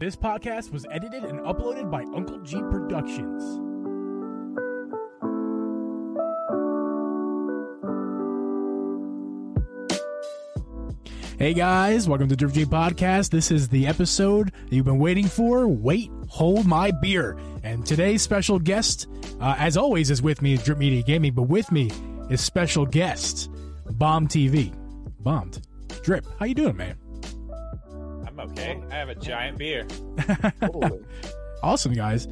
This podcast was edited and uploaded by Uncle Geeb Productions. Hey guys, welcome to Geeb Podcast. This is the episode you've been waiting for. Wait, hold my beer. And today's special guest, as always, is with me at Drip Media Gaming, but with me is special guest, Bomb TV. Bombed. Drip, how you doing, man? I'm okay. I have a giant beer. Awesome, guys.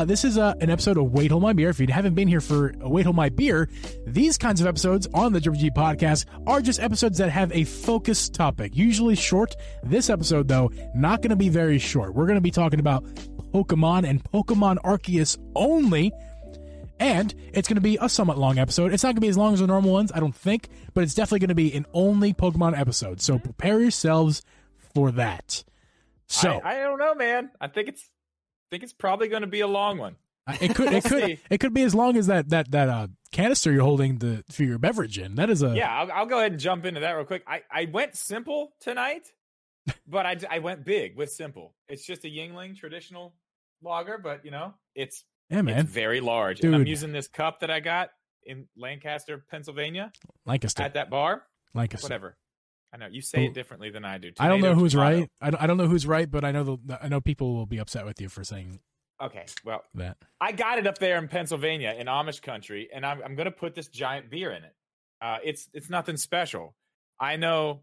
This is an episode of Wait, Hold My Beer. If you haven't been here for Wait, Hold My Beer, these kinds of episodes on the Geeb Podcast are just episodes that have a focused topic, usually short. This episode, though, not going to be very short. We're going to be talking about Pokemon and Pokemon Arceus only, and it's going to be a somewhat long episode. It's not going to be as long as the normal ones, I don't think, but it's definitely going to be an only Pokemon episode, so prepare yourselves for that. So I don't know, man. I think it's probably going to be a long one. It could be as long as that canister you're holding for your beverage in. That is I'll go ahead and jump into that real quick. I went simple tonight, but I went big with simple. It's just a Yingling traditional lager, but it's very large. Dude. And I'm using this cup that I got in Lancaster, Pennsylvania, Lancaster at that bar. Lancaster. Whatever. I know you say it differently than I do. I don't know who's right. I don't know who's right, but I know people will be upset with you for saying. Okay, well, that I got it up there in Pennsylvania in Amish country, and I'm going to put this giant beer in it. It's nothing special. I know.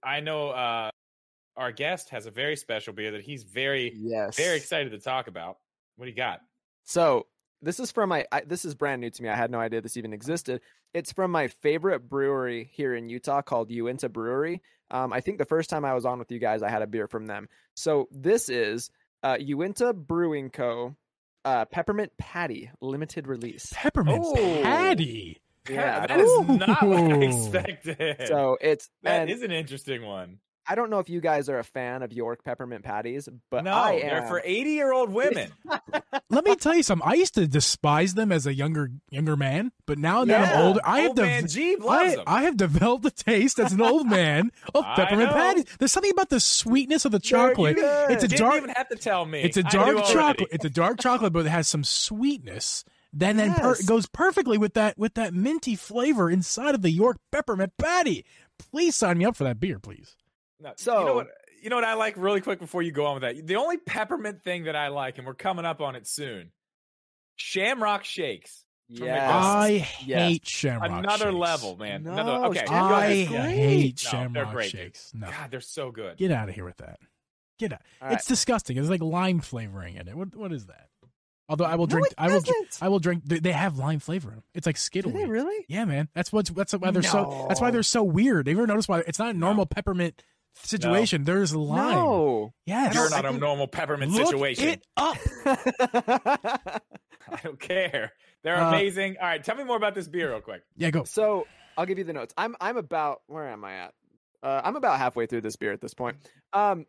Our guest has a very special beer that he's very excited to talk about. What do you got? So this is from this is brand new to me. I had no idea this even existed. It's from my favorite brewery here in Utah called Uinta Brewery. I think the first time I was on with you guys, I had a beer from them. So this is Uinta Brewing Co. Peppermint Patty limited release. Peppermint Patty. Yeah, that is not what I expected. So that is an interesting one. I don't know if you guys are a fan of York peppermint patties, but no, I am. They're for 80-year-old women. Let me tell you something. I used to despise them as a younger man, but now that I'm older, Geeb loves them. I have developed a taste as an old man of peppermint patties. There's something about the sweetness of the chocolate. It's a dark. You didn't even have to tell me. It's a dark chocolate. It's a dark chocolate, but it has some sweetness. Then it goes perfectly with that minty flavor inside of the York peppermint patty. Please sign me up for that beer, please. No, so you know what I like really quick before you go on with that. The only peppermint thing that I like, and we're coming up on it soon, Shamrock Shakes. Yeah, I hate Shamrock. Another shakes. level, man. No, okay, I hate Shamrock they're great, Shakes. No, God, they're so good. Get Get out of here with that. Get out. It's disgusting. It's like lime flavoring in it. What is that? Although I will drink, I will drink. They have lime flavor in them. It's like Skittles. Do they really? Yeah, man. That's why they're so weird. Have you ever noticed why it's not a normal peppermint situation? No. There's lime. No. Yes. You're not a normal peppermint situation. Look it up. I don't care. They're amazing. All right, tell me more about this beer real quick. Yeah, go. So I'll give you the notes. I'm about, where am I at? I'm about halfway through this beer at this point. I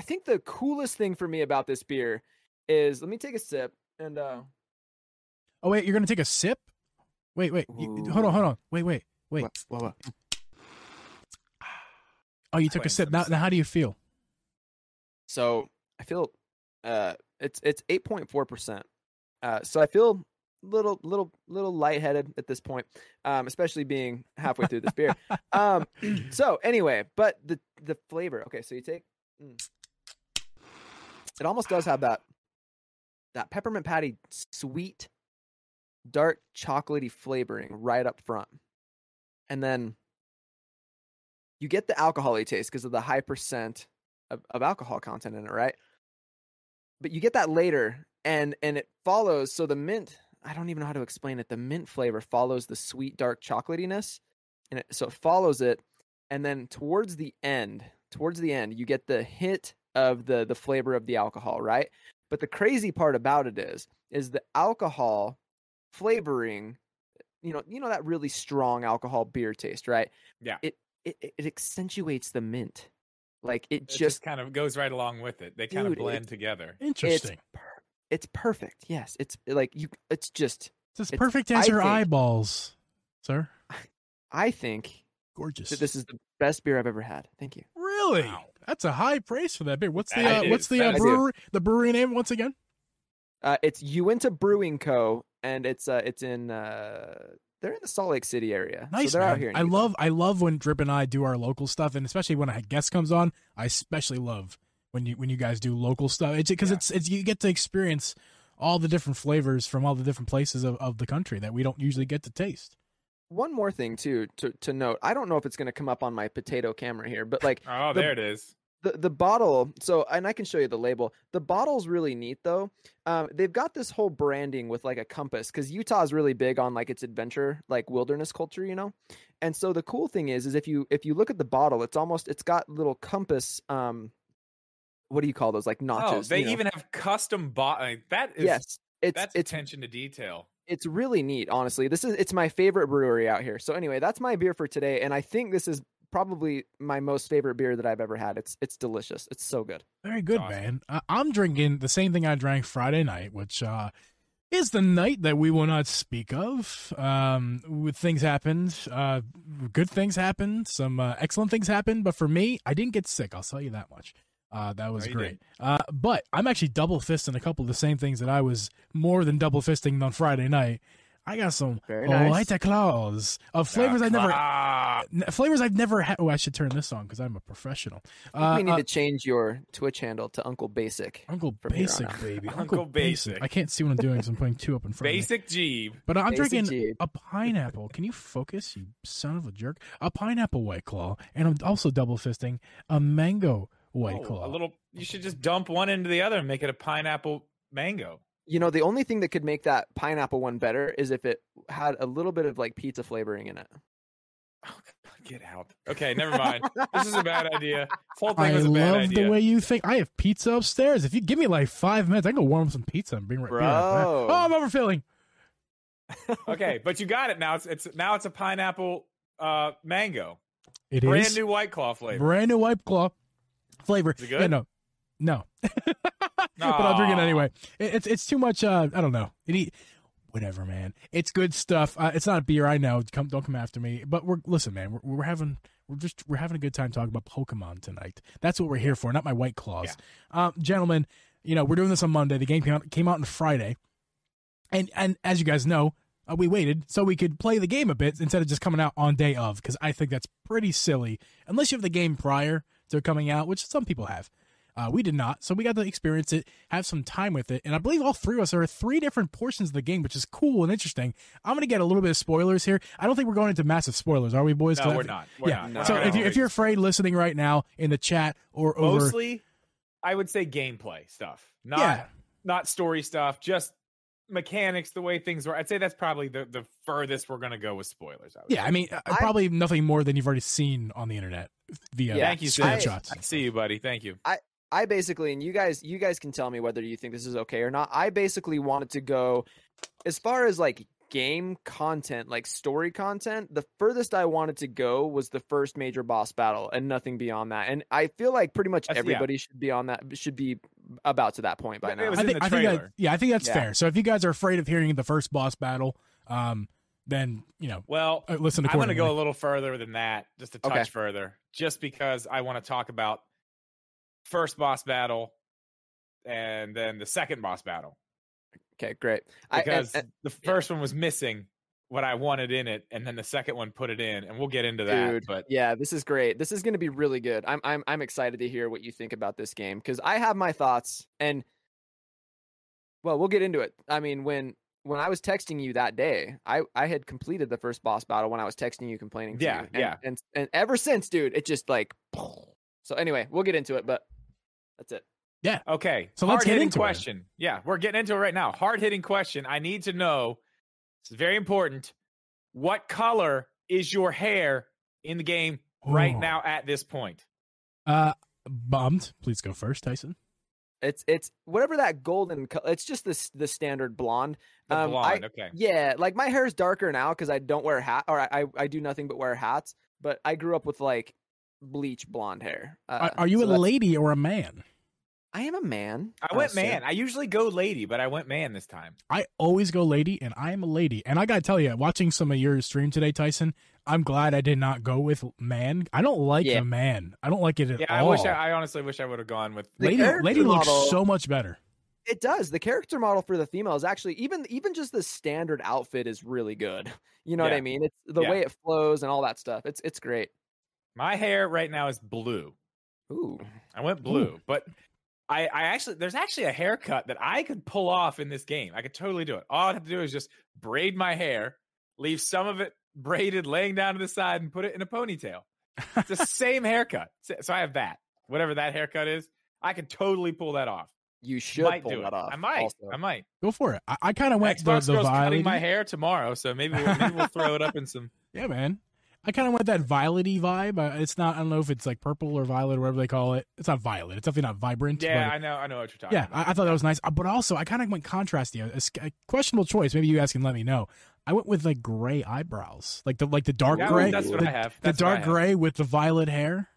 think the coolest thing for me about this beer is, let me take a sip and Oh wait, you're gonna take a sip? Wait. Hold on. Wait. What? Oh, you took a sip. Now how do you feel? So I feel it's 8.4%. So I feel little lightheaded at this point, especially being halfway through this beer. So anyway, but the flavor. Okay, so you take. It almost does have that peppermint patty sweet, dark chocolatey flavoring right up front, and then you get the alcohol-y taste because of the high percent of alcohol content in it, right? But you get that later, and it follows. So the mint, I don't even know how to explain it. The mint flavor follows the sweet, dark chocolatiness, and so it follows it. And then towards the end, you get the hit of the flavor of the alcohol, right? But the crazy part about it is the alcohol flavoring. You know that really strong alcohol beer taste, right? Yeah. It accentuates the mint. Like it just kind of goes right along with it. They kind of blend together. Interesting. It's perfect. Yes, it's like you. It's just. It's perfect as your eyeballs, sir. I think gorgeous. that this is the best beer I've ever had. Thank you. Really? Wow. That's a high praise for that beer. What's the brewery name once again? It's Uinta Brewing Co. And it's in they're in the Salt Lake City area. Nice, so they're man. out here. I love when Drip and I do our local stuff, and especially when a guest comes on. I especially love when you guys do local stuff. It's because it's you get to experience all the different flavors from all the different places of the country that we don't usually get to taste. One more thing too to note. I don't know if it's going to come up on my potato camera here, but like there it is. The bottle, and I can show you the label. The bottle's really neat though. They've got this whole branding with like a compass, because Utah is really big on like its adventure, like wilderness culture, you know. And so the cool thing is if you look at the bottle, it's got little compass. What do you call those? Like notches. Oh, they even have custom that's attention to detail. It's really neat, honestly. It's my favorite brewery out here. So anyway, that's my beer for today, and I think this is probably my most favorite beer that I've ever had. It's delicious. It's so good. Very good, man. I'm drinking the same thing I drank Friday night, which is the night that we will not speak of. Things happened. Good things happened. Some excellent things happened. But for me, I didn't get sick. I'll tell you that much. That was great. But I'm actually double fisting a couple of the same things that I was more than double fisting on Friday night. I got some White Claws of flavors I've never had. Oh, I should turn this on because I'm a professional. We need to change your Twitch handle to Uncle Basic. Uncle Basic, baby. Uncle Basic. I can't see what I'm doing, so I'm putting two up in front Basic of me. Geeb. But I'm drinking a pineapple. Can you focus, you son of a jerk? A pineapple White Claw, and I'm also double fisting a mango White Claw. You should just dump one into the other and make it a pineapple mango. You know, the only thing that could make that pineapple one better is if it had a little bit of like pizza flavoring in it. Oh, get out. Okay, never mind. This is a bad idea. This whole thing was a bad idea. I love the way you think. I have pizza upstairs. If you give me like 5 minutes, I can go warm up some pizza and bring right back. Oh, I'm overfilling. Okay, but you got it now. It's a pineapple mango. It brand is new White Claw flavor. Brand new White Claw flavor. Is it good? Yeah, no. But I'll drink it anyway. It's too much. I don't know. Whatever, man. It's good stuff. It's not a beer, I know. Don't come after me. But listen, man. We're having a good time talking about Pokemon tonight. That's what we're here for. Not my White Claws, gentlemen. You know, we're doing this on Monday. The game came out on Friday, and as you guys know, we waited so we could play the game a bit instead of just coming out on day of, because I think that's pretty silly unless you have the game prior to coming out, which some people have. We did not, so we got to experience it, have some time with it, and I believe all three of us are 3 different portions of the game, which is cool and interesting. I'm going to get a little bit of spoilers here. I don't think we're going into massive spoilers, are we, boys? No, we're not. We're not. So if you're afraid listening right now in the chat or over... Mostly, I would say gameplay stuff, not story stuff, just mechanics, the way things were. I'd say that's probably the furthest we're going to go with spoilers. I mean, probably nothing more than you've already seen on the internet via thank you, screenshots. I see you, buddy. Thank you. I basically, and you guys can tell me whether you think this is okay or not. I basically wanted to go as far as like game content, like story content. The furthest I wanted to go was the first major boss battle and nothing beyond that. And I feel like pretty much everybody should be about to that point by now. I think that's fair. So if you guys are afraid of hearing the first boss battle, then, listen. I'm going to go a little further than that, just a touch further, just because I want to talk about first boss battle and then the second boss battle. Okay, great. Because the first one was missing what I wanted in it, and then the second one put it in, and we'll get into that. But yeah, this is great. This is going to be really good. I'm excited to hear what you think about this game, because I have my thoughts, and well, we'll get into it. I mean, when I was texting you that day, I had completed the first boss battle when I was texting you complaining to you. And ever since, dude, it just like. So anyway, we'll get into it, but that's it. Yeah. Okay. So let's get into question. It. Yeah, we're getting into it right now. Hard-hitting question. I need to know, it's very important, what color is your hair in the game right now at this point? Bummed. Please go first, Tyson. It's whatever that golden color. It's just the standard blonde. Blonde, okay. Yeah, like my hair is darker now because I don't wear a hat, or I do nothing but wear hats. But I grew up with like bleach blonde hair. Are you a lady or a man? I am a man. I went man. I usually go lady, but I went man this time. I always go lady, and I am a lady. And I gotta tell you, watching some of your stream today, Tyson, I'm glad I did not go with man. I don't like the man. I don't like it at all. I honestly wish I would have gone with lady. Lady looks so much better. It does. The character model for the female is actually even just the standard outfit is really good. You know what I mean? It's the way it flows and all that stuff. It's great. My hair right now is blue. Ooh. I went blue, but I actually there's actually a haircut that I could pull off in this game. I could totally do it. All I have to do is just braid my hair, leave some of it braided, laying down to the side, and put it in a ponytail. It's the same haircut. So I have that. Whatever that haircut is, I could totally pull that off. You should pull that off. I might. Go for it. I kind of went Xbox the Girl's violet. cutting my hair tomorrow, so maybe we'll throw it up in some. Yeah, man. I kind of went that violet-y vibe. It's not. I don't know if it's like purple or violet or whatever they call it. It's not violet. It's definitely not vibrant. Yeah, I know what you're talking about. Yeah, I thought that was nice. But also, I kind of went contrasty. A questionable choice. Maybe you guys can let me know. I went with like gray eyebrows, like the dark gray. That's what I have. The dark gray with the violet hair.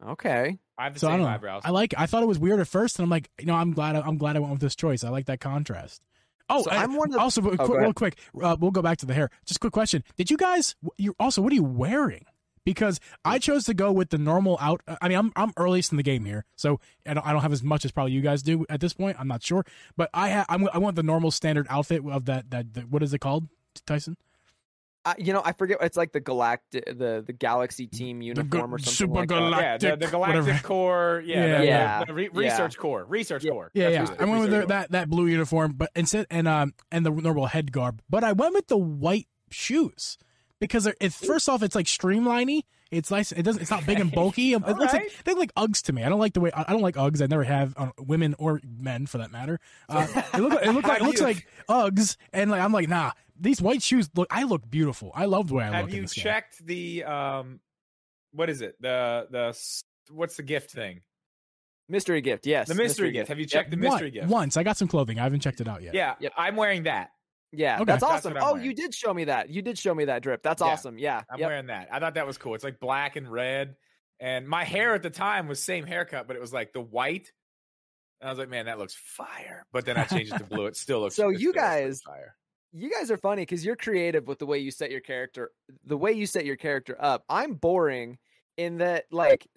Okay. I have the same eyebrows. I thought it was weird at first, and I'm like, I'm glad I went with this choice. I like that contrast. Oh, so I'm one of also real quick. We'll go back to the hair. Just a quick question: did you guys? What are you wearing? Because I chose to go with the normal out. I mean, I'm earliest in the game here, so I don't have as much as probably you guys do at this point. I'm not sure, but I want the normal standard outfit of that what is it called, Tyson? I forget. It's like the Galaxy Team uniform or something Super like Galactic, that. Yeah, the Galactic whatever. Core. The Research Core. Yeah. I went with that blue uniform, but instead and the normal head garb. But I went with the white shoes because first off, it's like streamliney. It's nice. It's not big and bulky. It looks like they look like Uggs to me. I don't like the way. I don't like Uggs. I never have women or men for that matter. It looks like Uggs, and I'm like, nah. These white shoes I look beautiful. I love the way I look. Have you checked the what is it? What's the gift thing? Mystery gift, yes. The mystery gift. Have you checked the mystery gift? Once. I got some clothing. I haven't checked it out yet. Yeah, I'm wearing that. Yeah, okay. That's awesome. You did show me that. You did show me that drip. That's awesome. Yeah. I'm wearing that. I thought that was cool. It's like black and red. And my hair at the time was same haircut, but it was like the white. And I was like, man, that looks fire. But then I changed it to blue. It still looks so you guys fire. You guys are funny because you're creative with the way you set your character. The way you set your character up. I'm boring in that,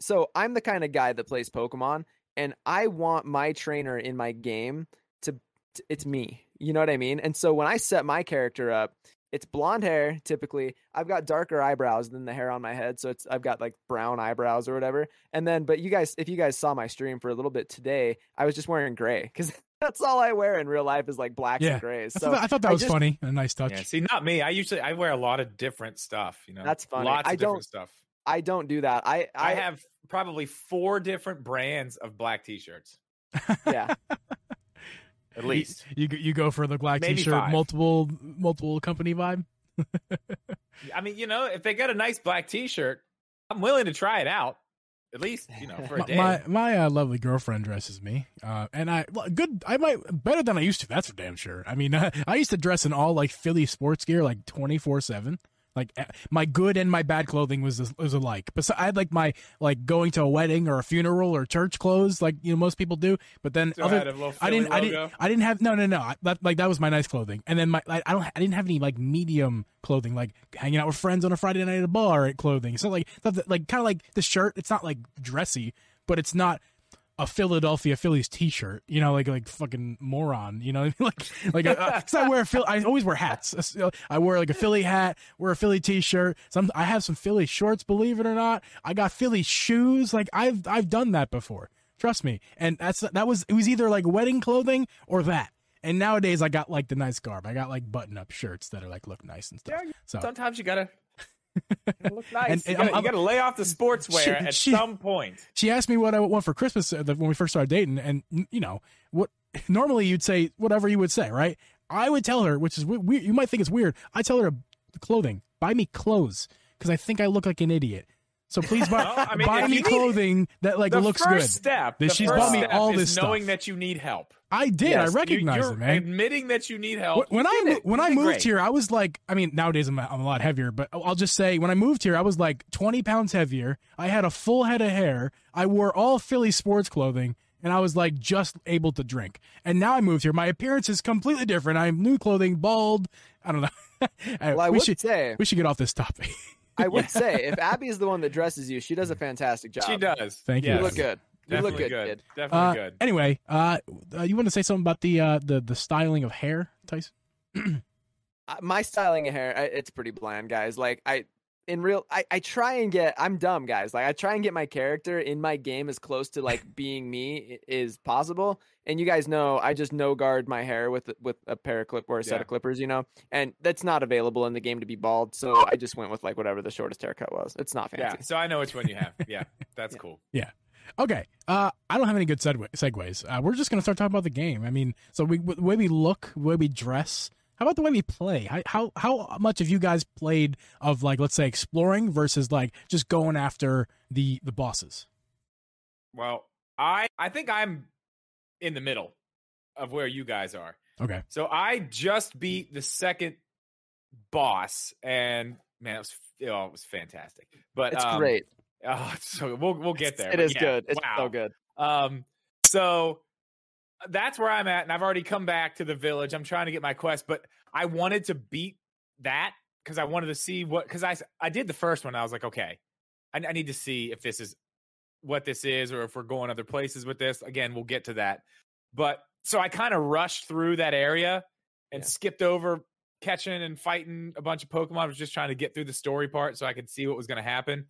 so I'm the kind of guy that plays Pokemon, and I want my trainer in my game to it's me. You know what I mean? And so when I set my character up, it's blonde hair typically. I've got darker eyebrows than the hair on my head, so I've got like brown eyebrows or whatever. And then, but if you guys saw my stream for a little bit today, I was just wearing gray because that's all I wear in real life is like blacks and grays. So I thought that was funny and a nice touch. Yeah, see, not me. I wear a lot of different stuff. That's funny. Lots of different stuff. I don't do that. I have probably 4 different brands of black t-shirts. Yeah. At least you go for the black t-shirt, 5. multiple company vibe. I mean, if they got a nice black t-shirt, I'm willing to try it out. At least, for a day. My lovely girlfriend dresses me, and I better than I used to. That's for damn sure. I mean, I used to dress in all like Philly sports gear, like 24/7. Like my good and my bad clothing was alike. But I had my going to a wedding or a funeral or church clothes, like most people do. But then I didn't have no. That was my nice clothing. And then I didn't have any medium clothing, like hanging out with friends on a Friday night at a bar clothing. So kind of like the shirt. It's not dressy, but it's not a Philadelphia Phillies T-shirt, like fucking moron, cause I always wear hats. I wear a Philly hat, wear a Philly T-shirt. I have some Philly shorts, believe it or not. I got Philly shoes. I've done that before. Trust me. And it was either wedding clothing or that. And nowadays I got the nice garb. I got button-up shirts that are look nice and stuff. Yeah, so sometimes you gotta look nice. You gotta lay off the sportswear at some point. She asked me what I want for Christmas when we first started dating, and what normally you'd say whatever you would say, right? I would tell her, which is weird. You might think it's weird. I tell her clothing, buy me clothes because I think I look like an idiot. So please buy me clothing that looks good. She's bought me all this stuff. Knowing that you need help. I did. Yes, I recognize it, man. Admitting that you need help. When I moved here, I was nowadays I'm a lot heavier, but I'll just say when I moved here, I was 20 pounds heavier. I had a full head of hair. I wore all Philly sports clothing, and I was like just able to drink. And now I moved here. My appearance is completely different. I have new clothing, bald. I don't know. Well, I we would should say get off this topic. I would say if Abby is the one that dresses you, she does a fantastic job. She does. Thank you. You look good. You look good, kid. Definitely good. Anyway, you want to say something about the styling of hair, Tyson? My styling of hair, it's pretty bland, guys. Like I try and get. I'm dumb, guys. Like I try and get my character in my game as close to like being me is possible. And you guys know I just no guard my hair with a pair of clip or a set of clippers, and that's not available in the game to be bald. So I just went with like whatever the shortest haircut was. It's not fancy. Yeah, so I know which one you have. Yeah, that's cool. Yeah. Okay. I don't have any good segues. We're just gonna start talking about the game. I mean, so the way we look, the way we dress. How about the way we play? How much have you guys played of like, let's say, exploring versus like just going after the bosses? Well, I think I'm in the middle of where you guys are. Okay. So I just beat the second boss, and man, it was fantastic. But it's great. Oh, so we'll get there. It is good. It's wow. so good. So that's where I'm at, and I've already come back to the village. I'm trying to get my quest, but I wanted to beat that because I wanted to see because I did the first one. I was like, okay, I need to see if this is what this is, or if we're going other places with this. Again, we'll get to that. But so I kind of rushed through that area and skipped over catching and fighting a bunch of Pokemon. I was just trying to get through the story part so I could see what was going to happen.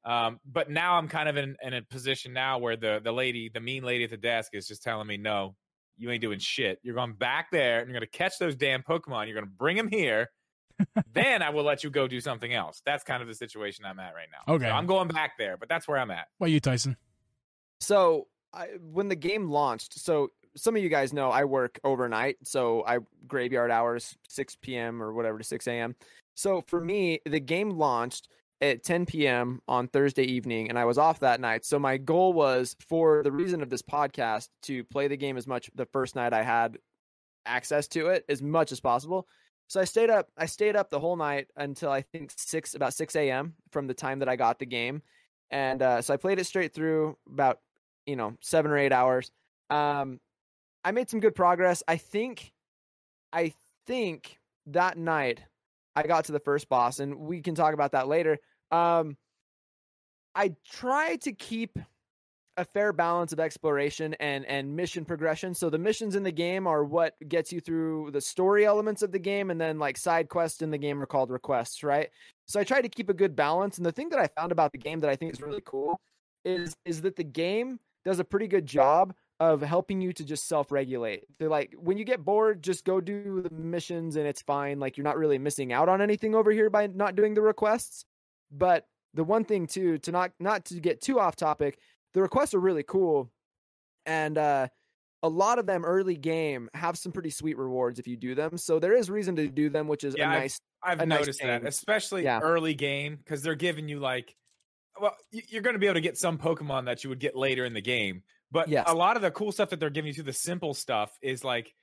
But now I'm kind of in a position now where the mean lady at the desk is just telling me, no, you ain't doing shit. You're going back there and you're going to catch those damn Pokemon. You're going to bring them here. Then I will let you go do something else. That's kind of the situation I'm at right now. Okay. So I'm going back there, but that's where I'm at. What about you, Tyson? So when the game launched, so some of you guys know I work overnight. So I graveyard hours, 6 p.m. or whatever to 6 a.m. So for me, the game launched at 10 p.m. on Thursday evening, and I was off that night. So my goal was, for the reason of this podcast, to play the game as much the first night I had access to it as much as possible. So I stayed up the whole night until I think about 6 a.m. from the time that I got the game. And so I played it straight through about 7 or 8 hours. I made some good progress. I think that night I got to the first boss, and we can talk about that later. I try to keep a fair balance of exploration and mission progression. So the missions in the game are what gets you through the story elements of the game, and then like side quests in the game are called requests, right? So I try to keep a good balance. And the thing that I found about the game that I think is really cool is that the game does a pretty good job of helping you to just self-regulate. They're like, when you get bored, just go do the missions and it's fine. Like, you're not really missing out on anything over here by not doing the requests. But the one thing too, to not to get too off topic, the requests are really cool. And a lot of them early game have some pretty sweet rewards if you do them. So there is reason to do them, which is I've noticed that, especially early game, because they're giving you you're going to be able to get some Pokemon that you would get later in the game. But a lot of the cool stuff that they're giving you through the simple stuff is like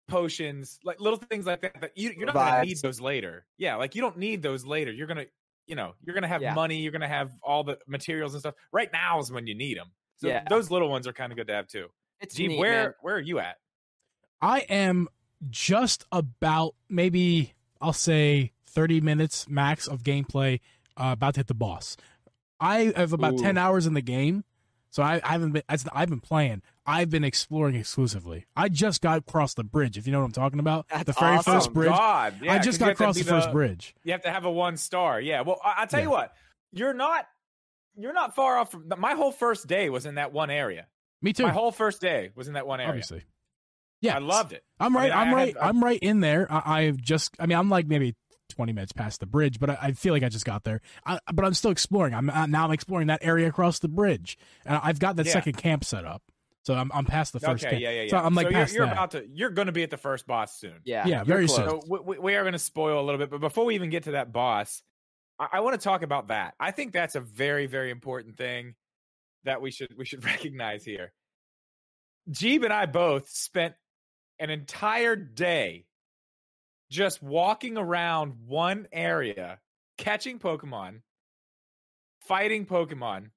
potions, like little things like that you're not going to need those later. Yeah, like you don't need those later. You're going to, you're going to have money. You're going to have all the materials and stuff. Right now is when you need them. So those little ones are kind of good to have too. It's Geeb, neat, where are you at? I am just about, maybe I'll say 30 minutes max of gameplay, about to hit the boss. I have about 10 hours in the game. So I've been playing. I've been exploring exclusively. I just got across the bridge, if you know what I'm talking about. That's the very awesome. first bridge. God. Yeah, I just got across the first bridge. You have to have a 1-star. Yeah. Well, I'll tell you what. You're not far off from my whole first day was in that one area. Me too. My whole first day was in that one area. Obviously. Yeah. I loved it. I'm right in there. I'm like maybe 20 minutes past the bridge, but I feel like I just got there. But I'm still exploring. I'm exploring that area across the bridge, and I've got that second camp set up. So I'm past the first camp. Yeah. So I'm like, you're going to be at the first boss soon. Yeah, very soon. So we are going to spoil a little bit, but before we even get to that boss, I want to talk about that. I think that's a very, very important thing that we should recognize here. Geeb and I both spent an entire day just walking around one area, catching Pokemon, fighting Pokemon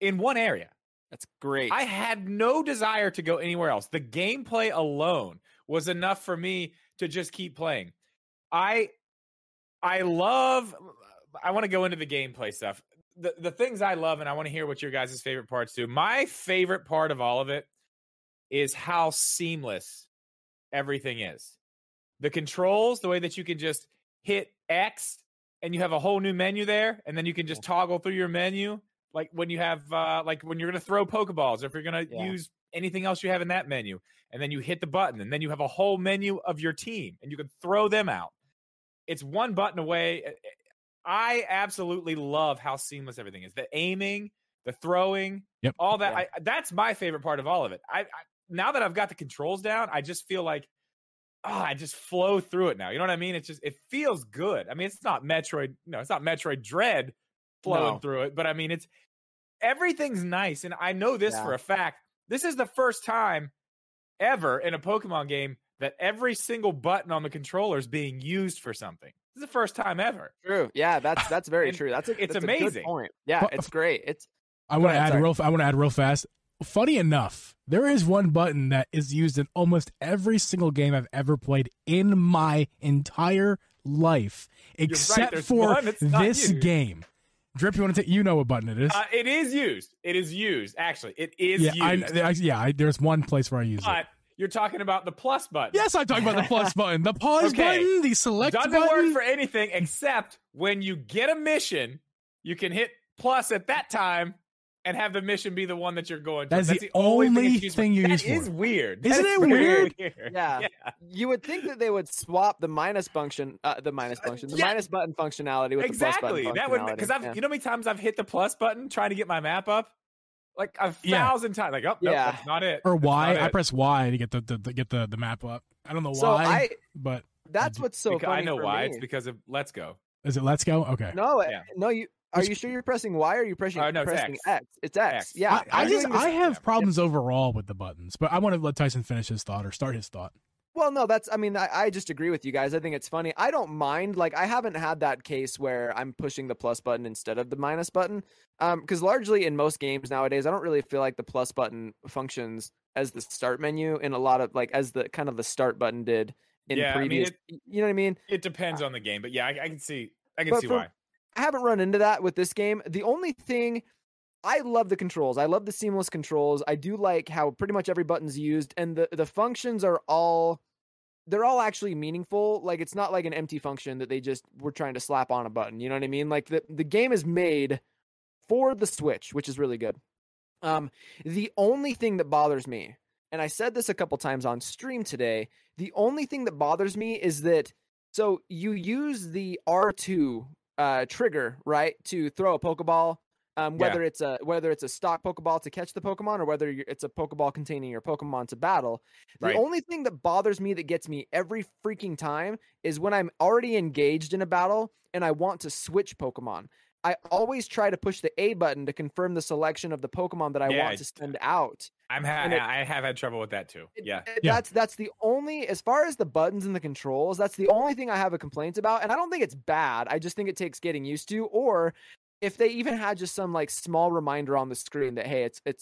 in one area. That's great. I had no desire to go anywhere else. The gameplay alone was enough for me to just keep playing. I want to go into the gameplay stuff. The things I love, and I want to hear what your guys' favorite parts do. My favorite part of all of it is how seamless everything is. The controls, the way that you can just hit X and you have a whole new menu there, and then you can just toggle through your menu. Like when you have, like when you're going to throw Pokeballs, or if you're going to use anything else you have in that menu, and then you hit the button, and then you have a whole menu of your team, and you can throw them out. It's one button away. I absolutely love how seamless everything is. The aiming, the throwing, all that. Yeah. That's my favorite part of all of it. I now that I've got the controls down, I just feel like, I just flow through it now. You know what I mean? It feels good. I mean, it's not Metroid. No, it's not Metroid Dread flowing through it, but I mean, everything's nice. And I know this for a fact. This is the first time ever in a Pokemon game that every single button on the controller is being used for something. This is the first time ever. True. Yeah, that's very true. That's amazing. A good point. Yeah, it's great. I want to add real fast. Funny enough, there is one button that is used in almost every single game I've ever played in my entire life, except for this game. Drip, you want to take? You know what button it is? It is used. It is used. Actually, it is used. There's one place where I use it. You're talking about the plus button. Yes, I'm talking about the plus button. The pause button, the select button. Doesn't work for anything except when you get a mission, you can hit plus at that time and have the mission be the one that you're going to. That's the only thing you use for. That is weird. Isn't it weird? Yeah. You would think that they would swap the minus button functionality with the plus button functionality. That would, because you know how many times I've hit the plus button trying to get my map up? Like 1,000 times. Like, nope, that's not it. Or Y. I press Y to get the map up. I don't know why, but that's what's so funny. I know why. Me. It's because of Let's Go. Is it Let's Go? Okay. No, Are you sure you're pressing Y or are you pressing X? It's X. Yeah. I have problems overall with the buttons, but I want to let Tyson finish his thought or start his thought. Well, no, I just agree with you guys. I think it's funny. I don't mind. Like, I haven't had that case where I'm pushing the plus button instead of the minus button. Because largely in most games nowadays, I don't really feel like the plus button functions as the start menu in a lot of, like, as the kind of the start button did in previous. You know what I mean? It depends on the game, but yeah, I can see why. I haven't run into that with this game. The only thing, I love the controls. I love the seamless controls. I do like how pretty much every button's used, and the functions are all actually meaningful. Like, it's not like an empty function that they just were trying to slap on a button. You know what I mean? Like, the game is made for the Switch, which is really good. The only thing that bothers me, and I said this a couple times on stream today, the only thing that bothers me is that, so you use the R2 trigger, right, to throw a Pokeball, whether it's a stock Pokeball to catch the Pokemon or whether it's a Pokeball containing your Pokemon to battle. The only thing that bothers me, that gets me every freaking time, is when I'm already engaged in a battle and I want to switch Pokemon. I always try to push the A button to confirm the selection of the Pokemon that I want to send out. I have had trouble with that too. That's the only, as far as the buttons and the controls, that's the only thing I have a complaint about. And I don't think it's bad. I just think it takes getting used to. Or if they even had just some like small reminder on the screen that, hey, it's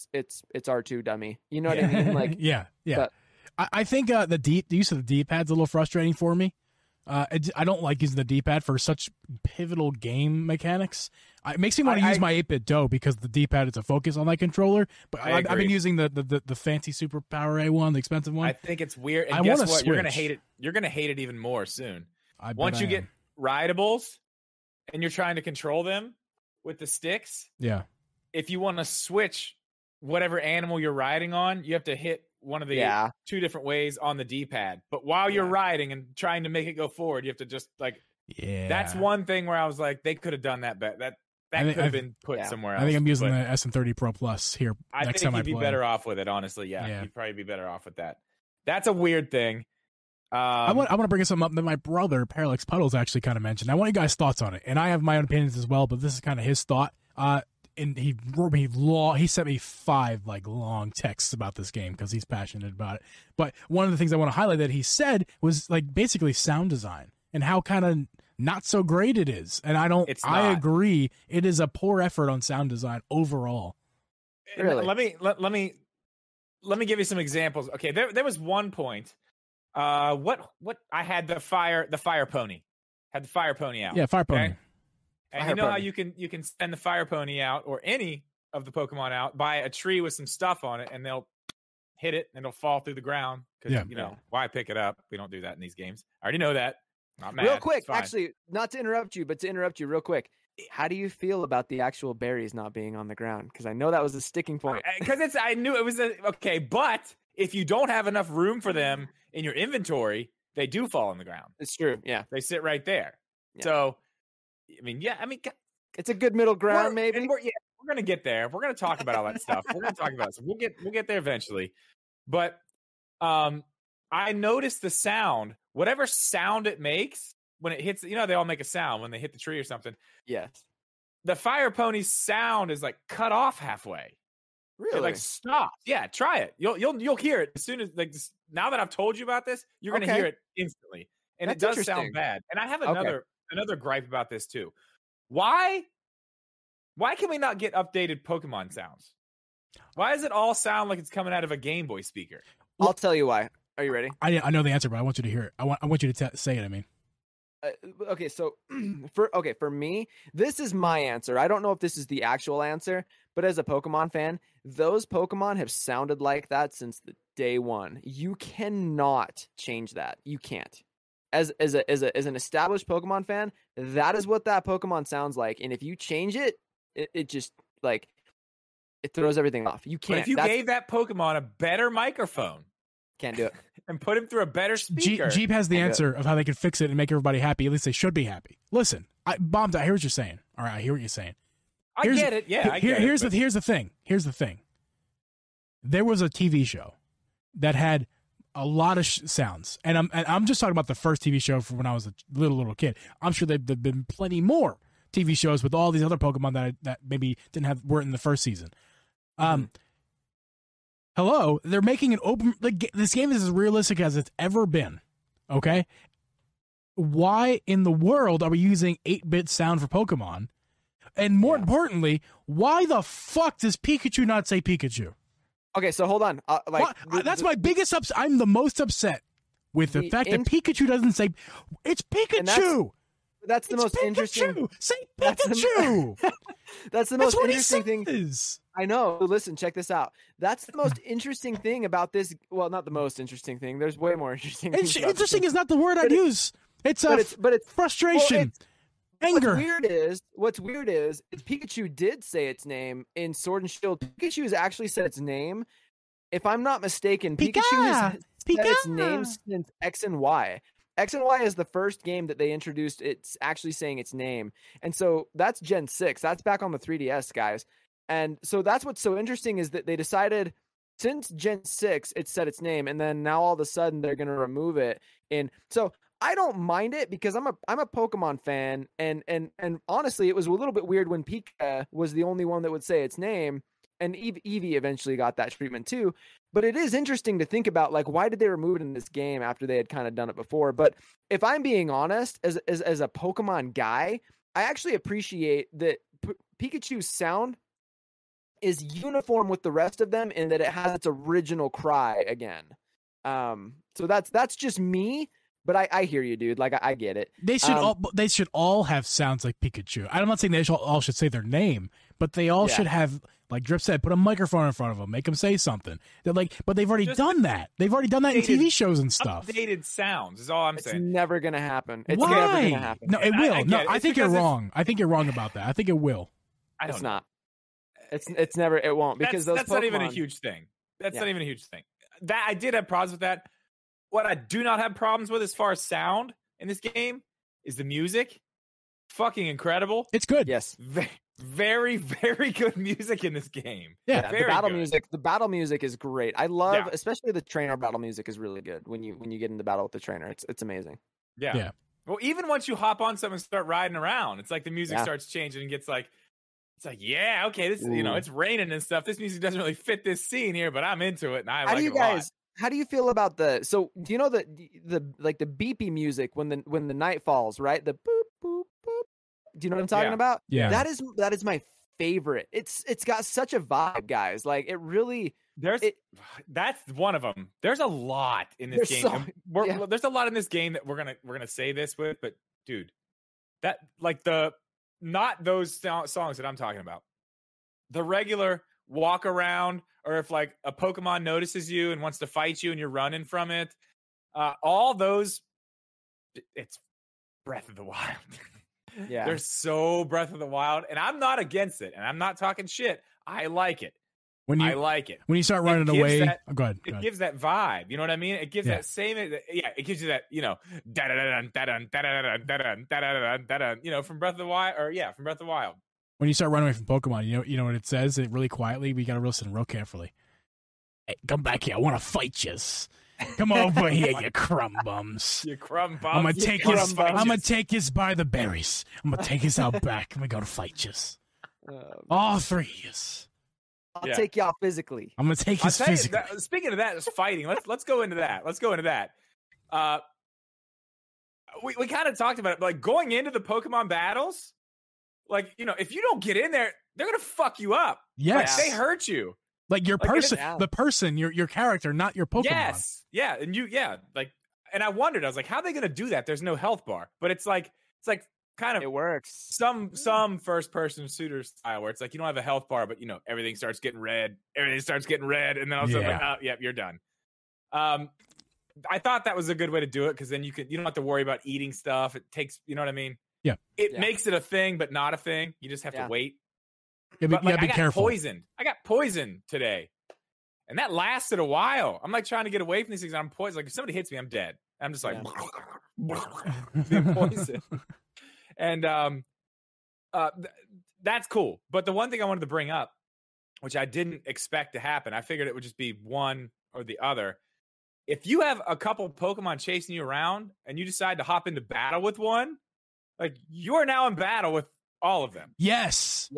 R2, dummy. You know what I mean? Like, yeah. But, I think the use of the D-pad's a little frustrating for me. I don't like using the D-pad for such pivotal game mechanics. It makes me want to use my 8-bit Doe because the D-pad is a focus on that controller. But I've been using the fancy superpower A1, the expensive one. I think it's weird. And guess what? Switch. You're gonna hate it. You're gonna hate it even more soon. Once you get rideables and you're trying to control them with the sticks. Yeah. If you want to switch whatever animal you're riding on, you have to hit one of the two different ways on the D-pad. But while you're riding and trying to make it go forward, you have to just that's one thing where I was like, they could have done that better. That could have been put somewhere else. I think I'm using the SM30 Pro Plus here next time I play. I think you'd be better off with it, honestly. Yeah, you'd probably be better off with that. That's a weird thing. I want to bring something up that my brother, Parallax Puddles, actually kind of mentioned. I want you guys' thoughts on it. And I have my own opinions as well, but this is kind of his thought. And he sent me 5 long texts about this game because he's passionate about it. But one of the things I want to highlight that he said was basically sound design and how kind of not so great it is. And I agree, it is a poor effort on sound design overall. Really? Let me give you some examples. Okay, there was one point. What I had the fire pony. Had the fire pony out. Yeah, fire pony. Okay? And you know how you can send the fire pony out or any of the Pokemon out by a tree with some stuff on it, and they'll hit it and it'll fall through the ground. Because why pick it up? We don't do that in these games. I already know that. Not mad. Real quick, actually, not to interrupt you, but to interrupt you real quick. How do you feel about the actual berries not being on the ground? Because I know that was a sticking point. Because I knew it was okay, but if you don't have enough room for them in your inventory, they do fall on the ground. It's true. Yeah, they sit right there. Yeah. So, it's a good middle ground. Maybe we're gonna get there. We're gonna talk about all that stuff. We're gonna talk about it. So we'll get there eventually. But I noticed the sound, whatever sound it makes when it hits. You know, they all make a sound when they hit the tree or something. Yes. The fire pony's sound is like cut off halfway. Really? It like stop. Yeah, try it. You'll hear it as soon as now that I've told you about this, you're gonna hear it instantly. And it does sound bad. And I have another gripe about this too. Why can we not get updated Pokemon sounds? Why does it all sound like it's coming out of a Game Boy speaker? I'll tell you why. Are you ready? I know the answer, but I want you to hear it. I want you to say it. I mean, okay. So for me, this is my answer. I don't know if this is the actual answer, but as a Pokemon fan, those Pokemon have sounded like that since the day one. You cannot change that. You can't. As an established Pokemon fan, that is what that Pokemon sounds like. And if you change it, it just like it throws everything off. You can't. But if you gave that Pokemon a better microphone, can't do it, and put him through a better speaker, Geeb has the answer of how they can fix it and make everybody happy. At least they should be happy. Listen, Bombs, I hear what you're saying. All right, I hear what you're saying. I get it. Yeah, I get it. Here's the thing. Here's the thing. There was a TV show that had a lot of sounds, and I'm just talking about the first TV show from when I was a little kid. I'm sure there've been plenty more TV shows with all these other Pokemon that maybe weren't in the first season. Hello, they're making an open. This game is as realistic as it's ever been. Okay, why in the world are we using 8-bit sound for Pokemon? And more importantly, why the fuck does Pikachu not say Pikachu? Okay, so hold on. That's my biggest upset. I'm the most upset with the fact that Pikachu doesn't say it's Pikachu. That's the most interesting. Say Pikachu. That's the most interesting thing. I know. Listen, check this out. That's the most interesting thing about this. Well, not the most interesting thing. There's way more interesting things. Interesting is not the word I'd use. It's frustration. Anger. What's weird is Pikachu did say its name in Sword and Shield. Pikachu has actually said its name. If I'm not mistaken, Pikachu has said its name since X and Y. X and Y is the first game that they introduced. It's actually saying its name. And so that's Gen 6. That's back on the 3DS, guys. And so that's what's so interesting is that they decided since Gen 6, it said its name. And then now all of a sudden they're going to remove it. And so I don't mind it because I'm a Pokemon fan, and honestly, it was a little bit weird when Pika was the only one that would say its name, and Eevee eventually got that treatment too. But it is interesting to think about, like, why did they remove it in this game after they had kind of done it before? But if I'm being honest, as a Pokemon guy, I actually appreciate that Pikachu's sound is uniform with the rest of them, in that it has its original cry again. So that's just me. But I hear you, dude. Like, I get it. They should all have sounds like Pikachu. I'm not saying they all should say their name, but they all should have, like Drip said, put a microphone in front of them, make them say something. They're like, but they've already done that. They've already done that in TV shows and stuff. Updated sounds is all I'm saying. It's never gonna happen. It's Why? never gonna happen. No, it will. I think you're wrong. I think you're wrong about that. I think it will. It's not. It's never. It won't, because that's not even a huge thing. That's not even a huge thing. That I did have problems with that. What I do not have problems with as far as sound in this game is the music. Fucking incredible. It's good. Yes. Very, very good music in this game. Yeah. The battle music is great. I love, especially the trainer battle music is really good when you get into battle with the trainer. It's amazing. Yeah. Well, even once you hop on something and start riding around, it's like the music starts changing and gets like, it's like, yeah, okay, this it's raining and stuff. This music doesn't really fit this scene here, but I'm into it and I like it a lot. How do you feel about do you know the beepy music when the night falls, right? The boop boop boop. Do you know what I'm talking about? Yeah. That is my favorite. It's got such a vibe, guys. Like it really. That's one of them. There's a lot in this game. There's a lot in this game that we're gonna say this with, but dude, that like not those songs that I'm talking about. The regular walk around, or if like a Pokemon notices you and wants to fight you and you're running from it, all those, it's Breath of the Wild. Yeah, they're so Breath of the Wild, and I'm not against it, and I'm not talking shit. I like it. I like it. When you start running away, go ahead. It gives that vibe. You know what I mean? It gives that same, it gives you that, from Breath of the Wild, from Breath of the Wild. When you start running away from Pokemon, you know what it says? It really quietly. We got to listen real carefully. Hey, come back here. I want to fight you. Come over here, you crumb bums. You crumb bums. I'm gonna take his by the berries. I'm gonna take his out back, and we go to fight you. All three of us. I'll take y'all physically. I'm gonna take his physically. Speaking of that, is fighting. Let's go into that. We kind of talked about it, but like going into the Pokemon battles, like if you don't get in there, they're gonna fuck you up. Yes, like, they hurt you. Like your person, the person, your character, not your Pokemon. Yes, yeah, and I wondered, I was like, how are they gonna do that? There's no health bar, but it's like kind of it works. Some first person shooter style where it's like you don't have a health bar, but everything starts getting red, and then all of a sudden like, oh, yep, you're done. I thought that was a good way to do it, because then you don't have to worry about eating stuff. It takes, you know what I mean? Yeah. It makes it a thing, but not a thing. You just have to wait. Yeah, be careful. I got poisoned today, and that lasted a while. I'm like trying to get away from these things. And I'm poisoned. Like if somebody hits me, I'm dead. I'm just like being poisoned. And that's cool. But the one thing I wanted to bring up, which I didn't expect to happen, I figured it would just be one or the other. If you have a couple Pokemon chasing you around and you decide to hop into battle with one, like you are now in battle with all of them. Yes,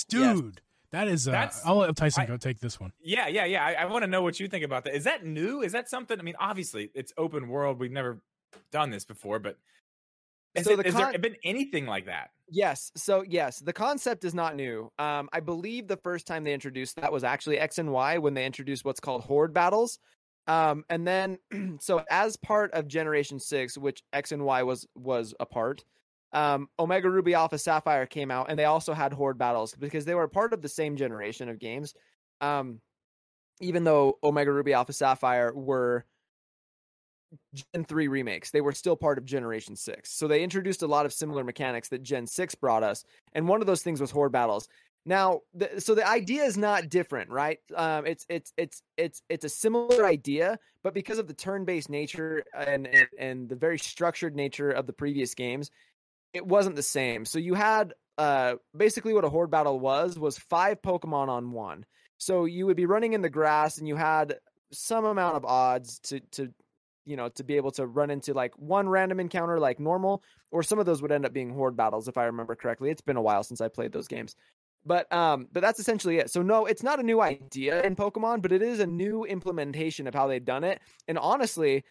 dude. That is. I'll let Tyson go take this one. Yeah. I want to know what you think about that. Is that new? Is that something? I mean, obviously it's open world. We've never done this before, but has there been anything like that? Yes. So yes, the concept is not new. I believe the first time they introduced that was actually X and Y, when they introduced what's called horde battles. And then, so as part of Generation 6, which X and Y was a part, Omega Ruby Alpha Sapphire came out, and they also had horde battles because they were part of the same generation of games. Even though Omega Ruby Alpha Sapphire were Gen 3 remakes, they were still part of Generation 6. So they introduced a lot of similar mechanics that Gen 6 brought us, and one of those things was horde battles. Now, so the idea is not different, right? It's a similar idea, but because of the turn-based nature and the very structured nature of the previous games, it wasn't the same. So you had basically what a horde battle was 5 Pokemon on one. So you would be running in the grass, and you had some amount of odds to be able to run into like one random encounter like normal, or some of those would end up being horde battles if I remember correctly. It's been a while since I played those games. But that's essentially it. So no, it's not a new idea in Pokemon, but it is a new implementation of how they've done it. And honestly,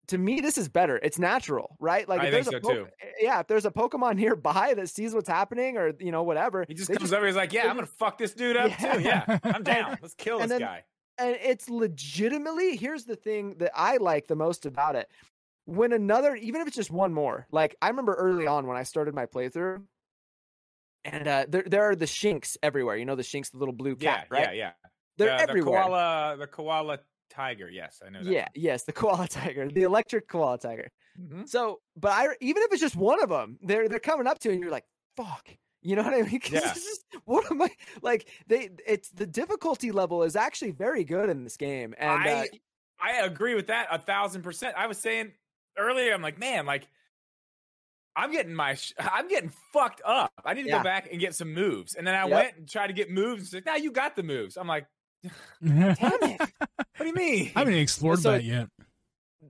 to me, this is better. It's natural, right? Like I think so too. Yeah, if there's a Pokemon nearby that sees what's happening, or whatever, he just comes over. He's like, "Yeah, I'm gonna fuck this dude up too. Yeah, I'm down. Let's kill this guy." And it's legitimately, here's the thing that I like the most about it: when another, even if it's just one more, like I remember early on when I started my playthrough. And there are the Shinx everywhere. You know the Shinx, the little blue cat, right? Yeah. They're everywhere. The koala tiger. Yes, I know that. Yeah, yes, the koala tiger, the electric koala tiger. Mm-hmm. So, but even if it's just one of them, they're coming up to you, and you're like, "Fuck," you know what I mean? Yeah. Just, what am I like? It's the difficulty level is actually very good in this game, and I agree with that 1,000%. I was saying earlier, I'm like, man, like. I'm getting fucked up. I need to go back and get some moves. And then I went and tried to get moves. And said, "Now you got the moves." I'm like, damn it. What do you mean? I haven't explored that yet.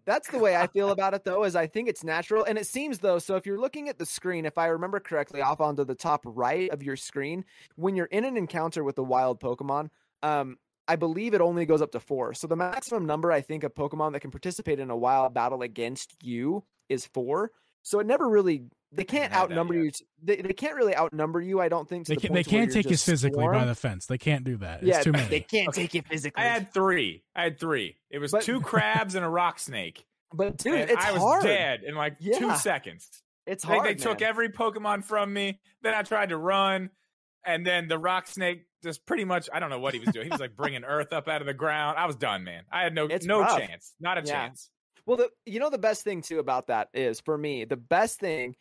That's the way I feel about it, though, is I think it's natural. And it seems, though, so if you're looking at the screen, if I remember correctly, off onto the top right of your screen, when you're in an encounter with a wild Pokemon, I believe it only goes up to 4. So the maximum number, I think, of Pokemon that can participate in a wild battle against you is 4. So it never really they can't haven't had that outnumber yet. you. They can't really outnumber you. I don't think. To They the can't, point to where can't you're take you just physically by swarmed. the fence. They can't do that. It's Yeah, too they many. can't Okay. take you physically. I had three. It was But- 2 crabs and a rock snake. but dude, And it's I was hard. dead in like 2 Yeah. seconds. It's They hard. took man. every Pokemon from me. Then I tried to run, and then the rock snake just pretty much, I don't know what he was doing. He was like bringing earth up out of the ground. I was done, man. I had no It's no rough. chance. Not a Yeah. chance. Well, the best thing too about that is, for me, the best thing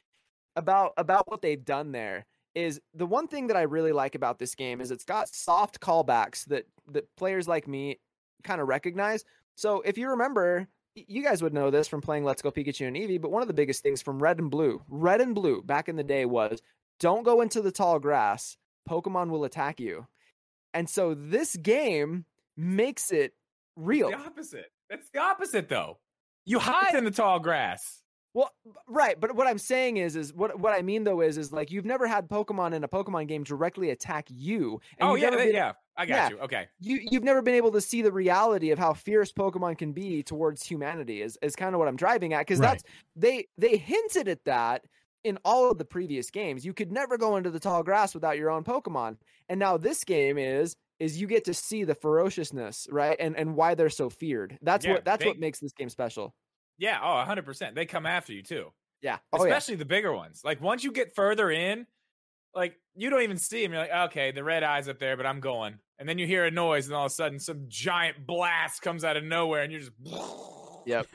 about what they've done there is, the one thing that I really like about this game is it's got soft callbacks that players like me kind of recognize. So if you remember, you guys would know this from playing Let's Go Pikachu and Eevee, but one of the biggest things from Red and Blue back in the day was, don't go into the tall grass. Pokemon will attack you. And so this game makes it real. The opposite. That's the opposite, though. You hide in the tall grass. Well, right, but what I'm saying is what I mean though is like, you've never had Pokemon in a Pokemon game directly attack you. And Oh you've yeah, never been- yeah. I got you. Okay. You've never been able to see the reality of how fierce Pokemon can be towards humanity is kind of what I'm driving at, because Right. that's they hinted at that in all of the previous games. You could never go into the tall grass without your own Pokemon, and now this game is you get to see the ferociousness, right, and why they're so feared. That's Yeah, what makes this game special. Yeah. Oh, 100%. They come after you too. Yeah, Especially the bigger ones. Like once you get further in, like you don't even see them. You're like, okay, the red eye's up there, but I'm going. And then you hear a noise, and all of a sudden, some giant blast comes out of nowhere, and you're just, Yep.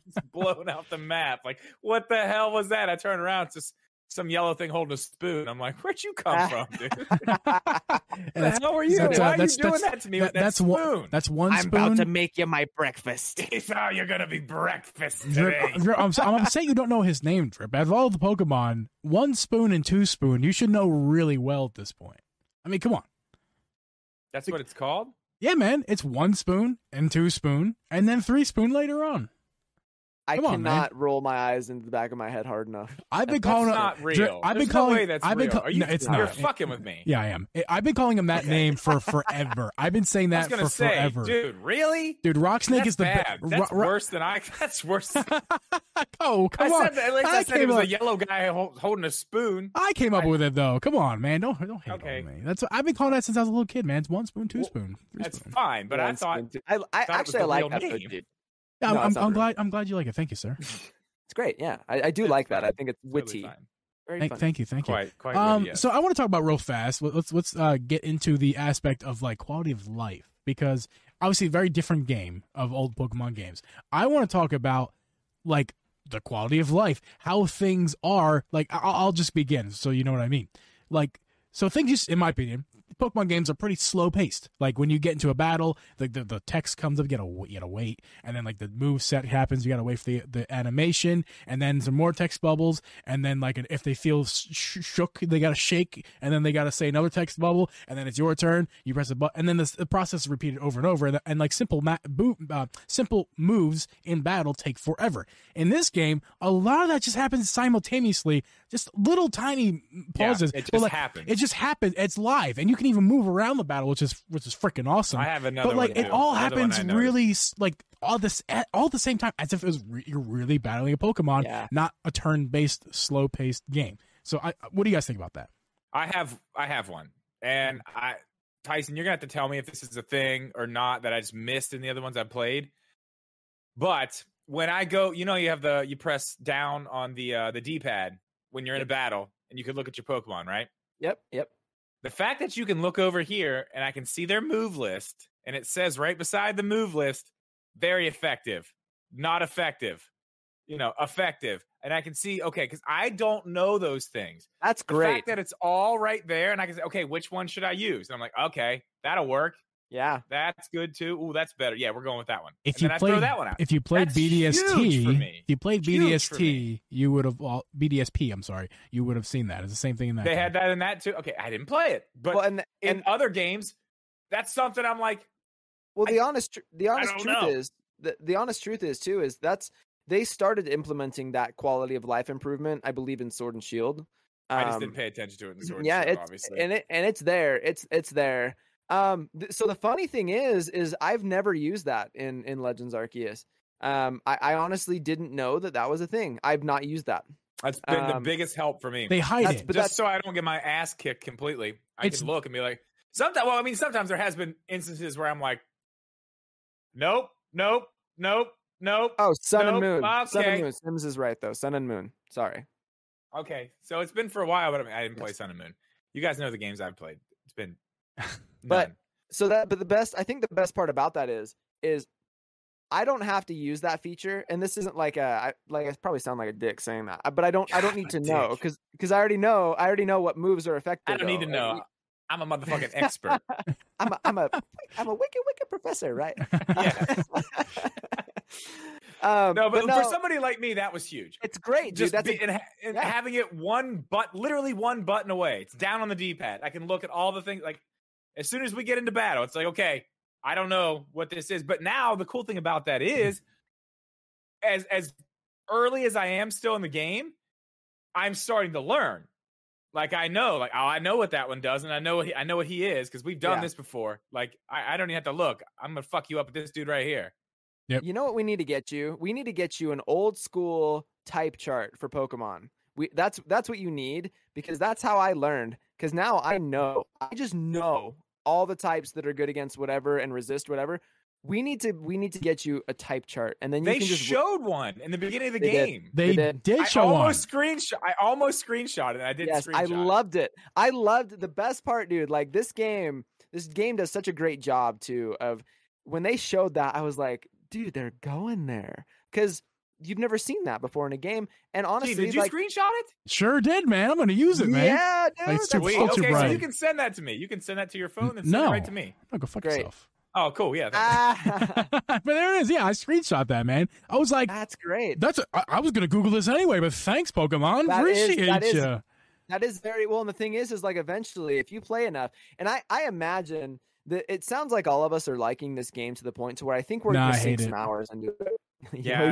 just blown out the map. Like, what the hell was that? I turn around, it's just some yellow thing holding a spoon. I'm like, where'd you come from, dude? And the hell are you? that's, Why are you that's- doing that's- that to me with that that's spoon? one I'm spoon. about to make you my breakfast. It's how you're gonna be breakfast Drip, today. Drip, I'm upset you don't know his name, Drip. Out of all the Pokemon, 1 spoon and 2 spoon, you should know really well at this point. I mean, come on. That's what it's called? Yeah, man. It's 1 spoon and 2 spoon, and then 3 spoon later on. I Come on, man. cannot roll my eyes into the back of my head hard enough. I've been That's calling not Drip, real. I've There's been calling. no way that's I've been real. call- Are you, no, it's You're not. fucking with me. Yeah, I am. I've been calling him that name for forever. I've been saying I was that gonna for say, forever. dude, really? Dude, Rocksnake That's is the bad. That's Ro- worse than I. That's worse. Than, Oh, come I on! said that. At least I I said came it was up- a yellow guy holding a spoon. I came up with it though. Come on, man! Don't hate Okay. on me. That's I've been calling that since I was a little kid, man. It's 1 spoon, 2 Well, spoon, 3 That's spoon. fine, but I One thought spoon, too. I thought it was actually the I like real that, though, name. dude. Yeah, No, it's not real. I'm glad you like it. Thank you, sir. It's great. Yeah, I do It's like that. fine. I think it's Totally witty. fine. Very Thank, funny. thank you, thank you. Quite witty, yes. So I want to talk about real fast. Let's get into the aspect of like quality of life, because obviously a very different game of old Pokemon games. I want to talk about like the quality of life, how things are. Like I'll just begin so you know what I mean. Like so things just, in my opinion, Pokemon games are pretty slow paced. Like when you get into a battle, the text comes up, you gotta wait, and then like the move set happens, you gotta wait for the animation, and then some more text bubbles, and then like if they feel shook, they gotta shake, and then they gotta say another text bubble, and then it's your turn. You press a button, and then the process is repeated over and over. And like simple moves in battle take forever. In this game, a lot of that just happens simultaneously, just little tiny pauses. it but, just like, happens. It just happens. It's live, and you can even move around the battle, which is freaking awesome. I have another But like one it too. all Another one happens I noticed. really like all at the same time, as if it was you're really battling a Pokemon, Yeah. not a turn-based, slow-paced game. So, what do you guys think about that? I have one, and Tyson, you're gonna have to tell me if this is a thing or not that I just missed in the other ones I played. But when I go, you have you press down on the D-pad when you're in a battle, and you can look at your Pokemon, right? Yep. The fact that you can look over here and I can see their move list, and it says right beside the move list, very effective, not effective, effective. And I can see, okay, because I don't know those things. That's The great. fact that it's all right there, and I can say, okay, which one should I use? And I'm like, okay, that'll work. Yeah. That's good too. Ooh, that's better. Yeah, we're going with that one. If And you then I played throw that one out. If you played That's huge for BDST, me. if you played Huge for BDST, you would have BDSP. I'm sorry, you would have seen that. It's the same thing in that. They game. had that in that too. Okay, I didn't play it, but Well, in and other games, that's something I'm like, well, the I honest truth don't know. is the honest truth is too is they started implementing that quality of life improvement, I believe, in Sword and Shield. I just didn't pay attention to it in Sword and Yeah, Shield, it's obviously. and it's there. It's there. So the funny thing is I've never used that in Legends Arceus. I honestly didn't know that was a thing. I've not used that. That's been the biggest help for me. They hide it. But Just so I don't get my ass kicked completely. I can look and be like, sometimes there has been instances where I'm like, nope. Oh, Sun and Moon. Okay. Sun and Moon. Sims is right though. Sun and Moon. Sorry. Okay, so it's been for a while, but I didn't play Sun and Moon. You guys know the games I've played. It's been But I think the best part about that is I don't have to use that feature, and this isn't like I probably sound like a dick saying that, but I don't need to know because I already know what moves are effective. I don't need to know. I'm a motherfucking expert. I'm a wicked professor, right? Yeah. No, but for somebody like me, that was huge. It's great, dude. Having it literally one button away. It's down on the D-pad. I can look at all the things. Like as soon as we get into battle, it's like, okay, I don't know what this is. But now the cool thing about that is, as early as I am still in the game, I'm starting to learn. Like I know what that one does, and I know what he is because we've done this before. Like I don't even have to look. I'm gonna fuck you up with this dude right here. Yep. You know what we need to get you? We need to get you an old school type chart for Pokemon. That's what you need because that's how I learned. Because now I just know all the types that are good against whatever and resist whatever. We need to get you a type chart, and then you can just showed one in the beginning of the game. They did show one. I almost screenshot it. I didn't. Yes, screenshot I loved it. I loved the best part, dude. Like this game does such a great job too. Of when they showed that, I was like, dude, they're going there because you've never seen that before in a game. And honestly, did you screenshot it? Sure did, man. I'm going to use it, man. Yeah, dude. Okay, so you can send that to me. You can send that to your phone and send it right to me. No, go fuck yourself. Oh, cool. Yeah. But there it is. Yeah, I screenshot that, man. I was like, that's great. I was going to Google this anyway, but thanks, Pokemon. Appreciate you. That is very well. And the thing is like eventually, if you play enough, and I imagine that it sounds like all of us are liking this game to the point to where I think we're going to sink some hours into it. Yeah,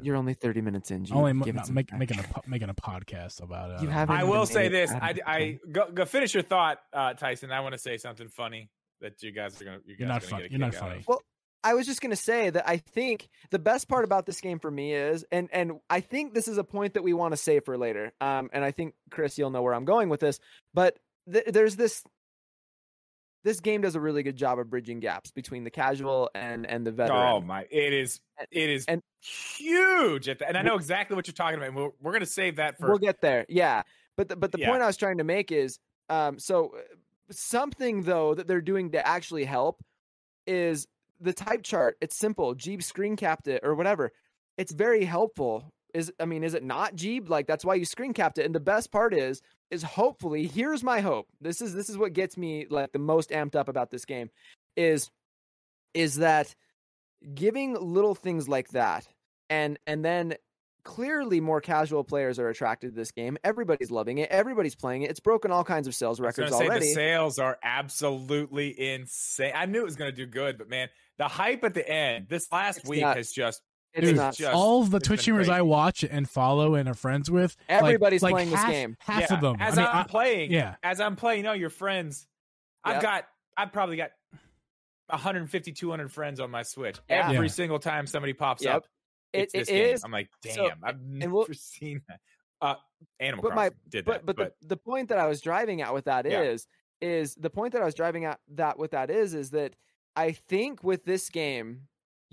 you're only 30 minutes in. Only making a podcast about it. I will say this. I go finish your thought, Tyson. I want to say something funny that you guys are gonna. You're not funny. You're not funny. Well, I was just gonna say that I think the best part about this game for me is, and I think this is a point that we want to save for later. And I think Chris, you'll know where I'm going with this. But there's this. This game does a really good job of bridging gaps between the casual and the veteran. Oh my! It is huge, and I know exactly what you're talking about. We're going to save that for. We'll get there, yeah. But the point I was trying to make is, so something though that they're doing to actually help is the type chart. It's simple. Geeb screen capped it or whatever. It's very helpful. Is it not, Geeb? Like that's why you screen capped it. And the best part is hopefully, here's my hope. This is what gets me like the most amped up about this game is that giving little things like that and then clearly more casual players are attracted to this game. Everybody's loving it. Everybody's playing it. It's broken all kinds of sales records already. The sales are absolutely insane. I knew it was going to do good, but man, the hype at the end this last week has just. All of the Twitch streamers I watch and follow and are friends with, everybody's playing this game. Half of them. As I'm playing, your friends. Yep. I've probably got 150, 200 friends on my Switch. Every single time somebody pops up, it's this game. I'm like, damn, I've never seen that. Animal Crossing did that. But the point that I was driving at with that is that I think with this game.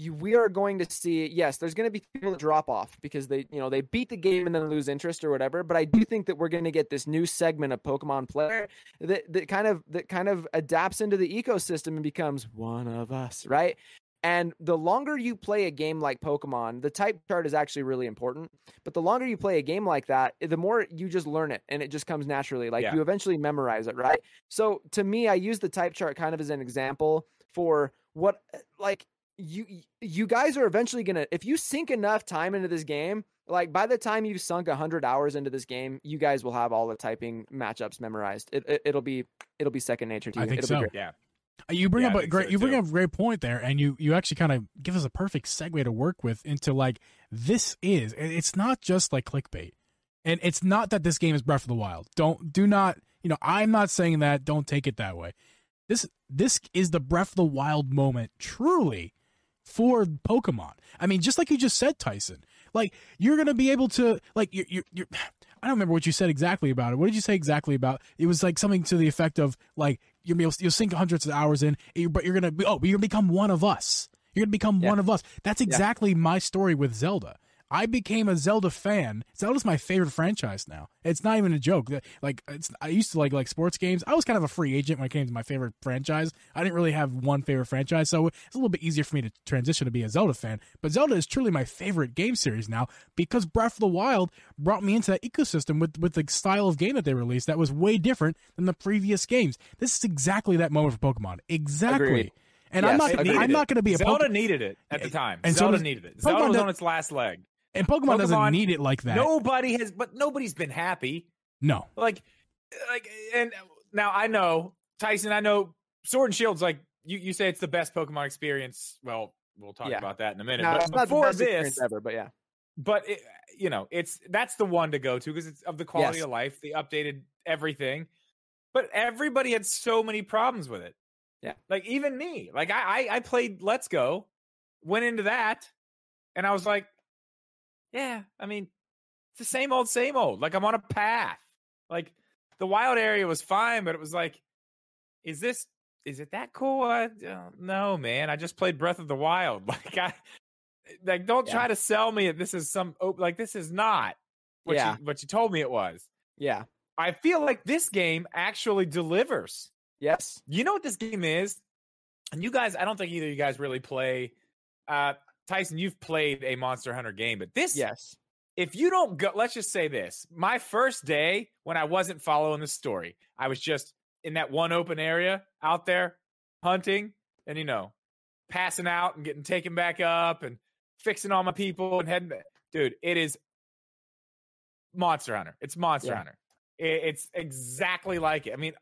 We are going to see, yes, there's going to be people that drop off because they beat the game and then lose interest or whatever. But I do think that we're going to get this new segment of Pokemon player that kind of adapts into the ecosystem and becomes one of us, right? And the longer you play a game like Pokemon, the type chart is actually really important. But the longer you play a game like that, the more you just learn it and it just comes naturally. Like you eventually memorize it, right? So to me, I use the type chart kind of as an example for what like. You guys are eventually gonna, if you sink enough time into this game, like by the time you've sunk 100 hours into this game, you guys will have all the typing matchups memorized. It'll be second nature to you. I think it'll so. Be great. Yeah. You bring up a great point there, and you actually kind of give us a perfect segue to work with into like it's not just like clickbait, and it's not that this game is Breath of the Wild. Do not I'm not saying that. Don't take it that way. This is the Breath of the Wild moment truly. for Pokemon. I mean, just like you just said, Tyson, like you're going to be able to like you're I don't remember what you said exactly about it. What did you say exactly about it? Was like something to the effect of like you'll sink hundreds of hours in, but you're going to become one of us. You're going to become one of us. That's exactly my story with Zelda. I became a Zelda fan. Zelda's my favorite franchise now. It's not even a joke. Like I used to like sports games. I was kind of a free agent when it came to my favorite franchise. I didn't really have one favorite franchise, so it's a little bit easier for me to transition to be a Zelda fan. But Zelda is truly my favorite game series now because Breath of the Wild brought me into that ecosystem with the style of game that they released that was way different than the previous games. This is exactly that moment for Pokemon. Exactly. Agreed. And Yes, I'm not going to be a Zelda needed it at the time. And Zelda so needed it. Zelda was on its last leg. And Pokemon doesn't need it like that. Nobody's been happy. No. Like, and now I know, Tyson, I know Sword and Shield's like, you say it's the best Pokemon experience. Well, we'll talk about that in a minute. No, but it's not before the best this, experience ever, but yeah. But, that's the one to go to because it's of the quality of life. They updated everything. But everybody had so many problems with it. Yeah. Like, even me. Like, I played Let's Go, went into that, and I was like, yeah, I mean, it's the same old. Like, I'm on a path. Like, the wild area was fine, but it was like, is it that cool? No, man. I just played Breath of the Wild. Like, don't try to sell me that this is this is not what you told me it was. Yeah. I feel like this game actually delivers. Yes. You know what this game is? And you guys, I don't think either of you guys really play. Tyson, you've played a Monster Hunter game, but this, if you don't go, let's just say this. My first day when I wasn't following the story, I was just in that one open area out there hunting and, passing out and getting taken back up and fixing all my people and heading back. Dude, it is Monster Hunter. It's Monster Hunter. It's exactly like it. I mean,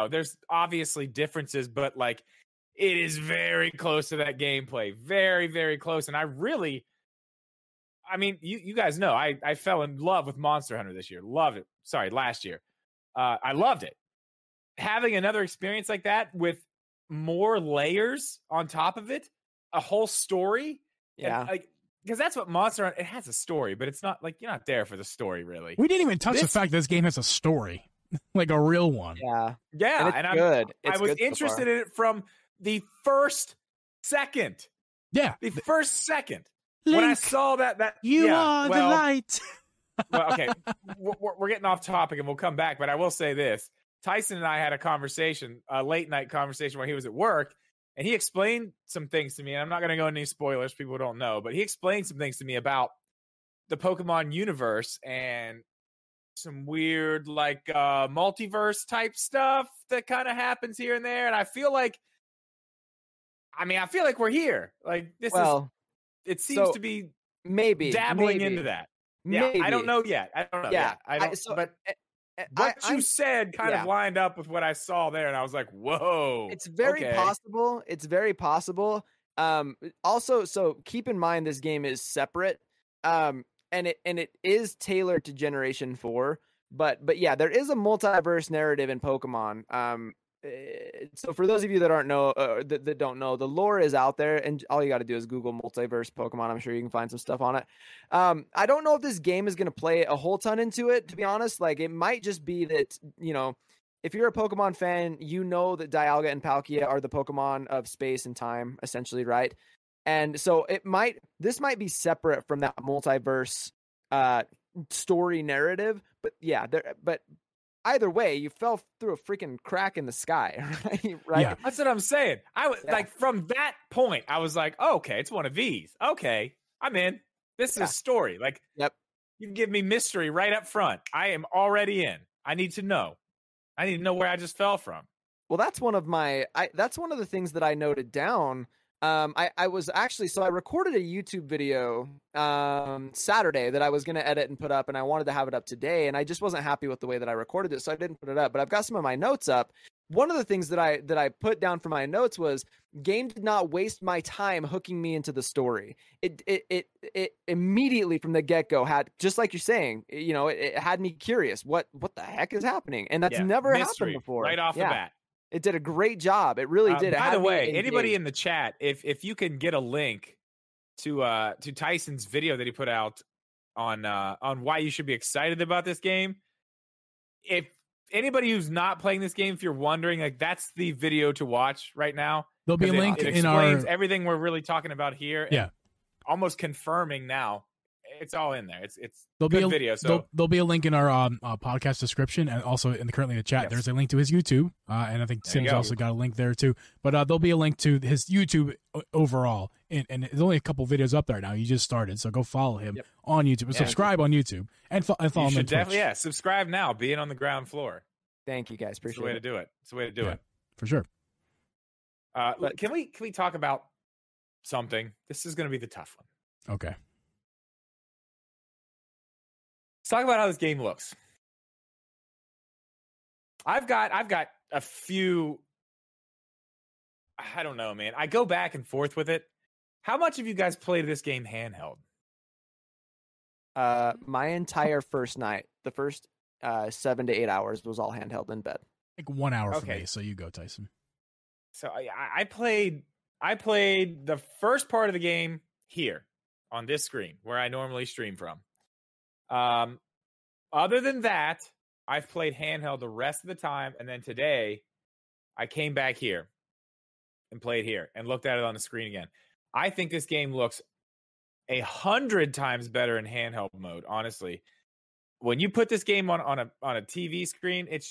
there's obviously differences, but like it is very close to that gameplay. Very, very close. And you guys know, I fell in love with Monster Hunter this year. Loved it. Sorry, last year. I loved it. Having another experience like that with more layers on top of it, a whole story. Yeah. Because that's what Monster Hunter, it has a story, but it's not like you're not there for the story, really. We didn't even touch the fact that this game has a story, like a real one. Yeah. Yeah. And it's good. I was interested in it from the first second. Yeah. The first second. Link, when I saw that you are the light. Well, okay. We're getting off topic and we'll come back, but I will say this. Tyson and I had a conversation, a late night conversation while he was at work, and he explained some things to me. And I'm not going to go into any spoilers, people don't know, but he explained some things to me about the Pokemon universe and some weird multiverse type stuff that kind of happens here and there. And I feel like we're here. Like it seems to be maybe dabbling into that. Yeah, I don't know yet. I don't know. Yeah, I don't. But what you said kind of lined up with what I saw there, and I was like, "Whoa!" It's very possible. It's very possible. Also, so keep in mind this game is separate, and it is tailored to Generation 4. But yeah, there is a multiverse narrative in Pokemon. So for those of you that that don't know, the lore is out there, and all you got to do is Google multiverse Pokemon. I'm sure you can find some stuff on it. I don't know if this game is going to play a whole ton into it, to be honest. Like, it might just be that, if you're a Pokemon fan, you know that Dialga and Palkia are the Pokemon of space and time, essentially, right? And so this might be separate from that multiverse story narrative, but yeah, but either way, you fell through a freaking crack in the sky, right? Yeah. That's what I'm saying. I was like, from that point, I was like, oh, okay, it's one of these. Okay, I'm in. This is a story. Like, you give me mystery right up front. I am already in. I need to know. I need to know where I just fell from. Well, that's one of the things that I noted down. I was actually, so I recorded a YouTube video Saturday that I was going to edit and put up, and I wanted to have it up today, and I just wasn't happy with the way that I recorded it, so I didn't put it up. But I've got some of my notes up. One of the things that I put down for my notes was, game did not waste my time hooking me into the story. It immediately from the get-go had, just like you're saying, it had me curious. What the heck is happening? And that's never happened before. Right off the bat. It did a great job. It really did. By the way, anybody in the chat, if you can get a link to Tyson's video that he put out on why you should be excited about this game. If anybody who's not playing this game, if you're wondering, like, that's the video to watch right now. There'll be a link it in explains our everything we're really talking about here. Yeah. And almost confirming now. It's all in there. It's there'll good be a video. So there'll be a link in our podcast description, and also currently in the chat. Yes. There's a link to his YouTube, and I think There you Sim's go. also got a link there too. But there'll be a link to his YouTube overall, and there's only a couple videos up there now. He just started, so go follow him on YouTube, subscribe on YouTube, and follow him on Twitch. definitely subscribe now. Being on the ground floor. Thank you, guys. It's the Appreciate way it. to do it. It's the way to do it. For sure. But- Can we talk about something? This is going to be the tough one. Okay. Let's talk about how this game looks. I've got a few. I don't know, man. I go back and forth with it. How much of you guys played this game handheld? My entire first night, the first 7 to 8 hours was all handheld in bed. Like 1 hour for Okay. me, so you go, Tyson. So I played the first part of the game here on this screen where I normally stream from. Other than that, I've played handheld the rest of the time, and then today I came back here and played here and looked at it on the screen again. I think this game looks 100 times better in handheld mode, honestly. When you put this game on a TV screen, it's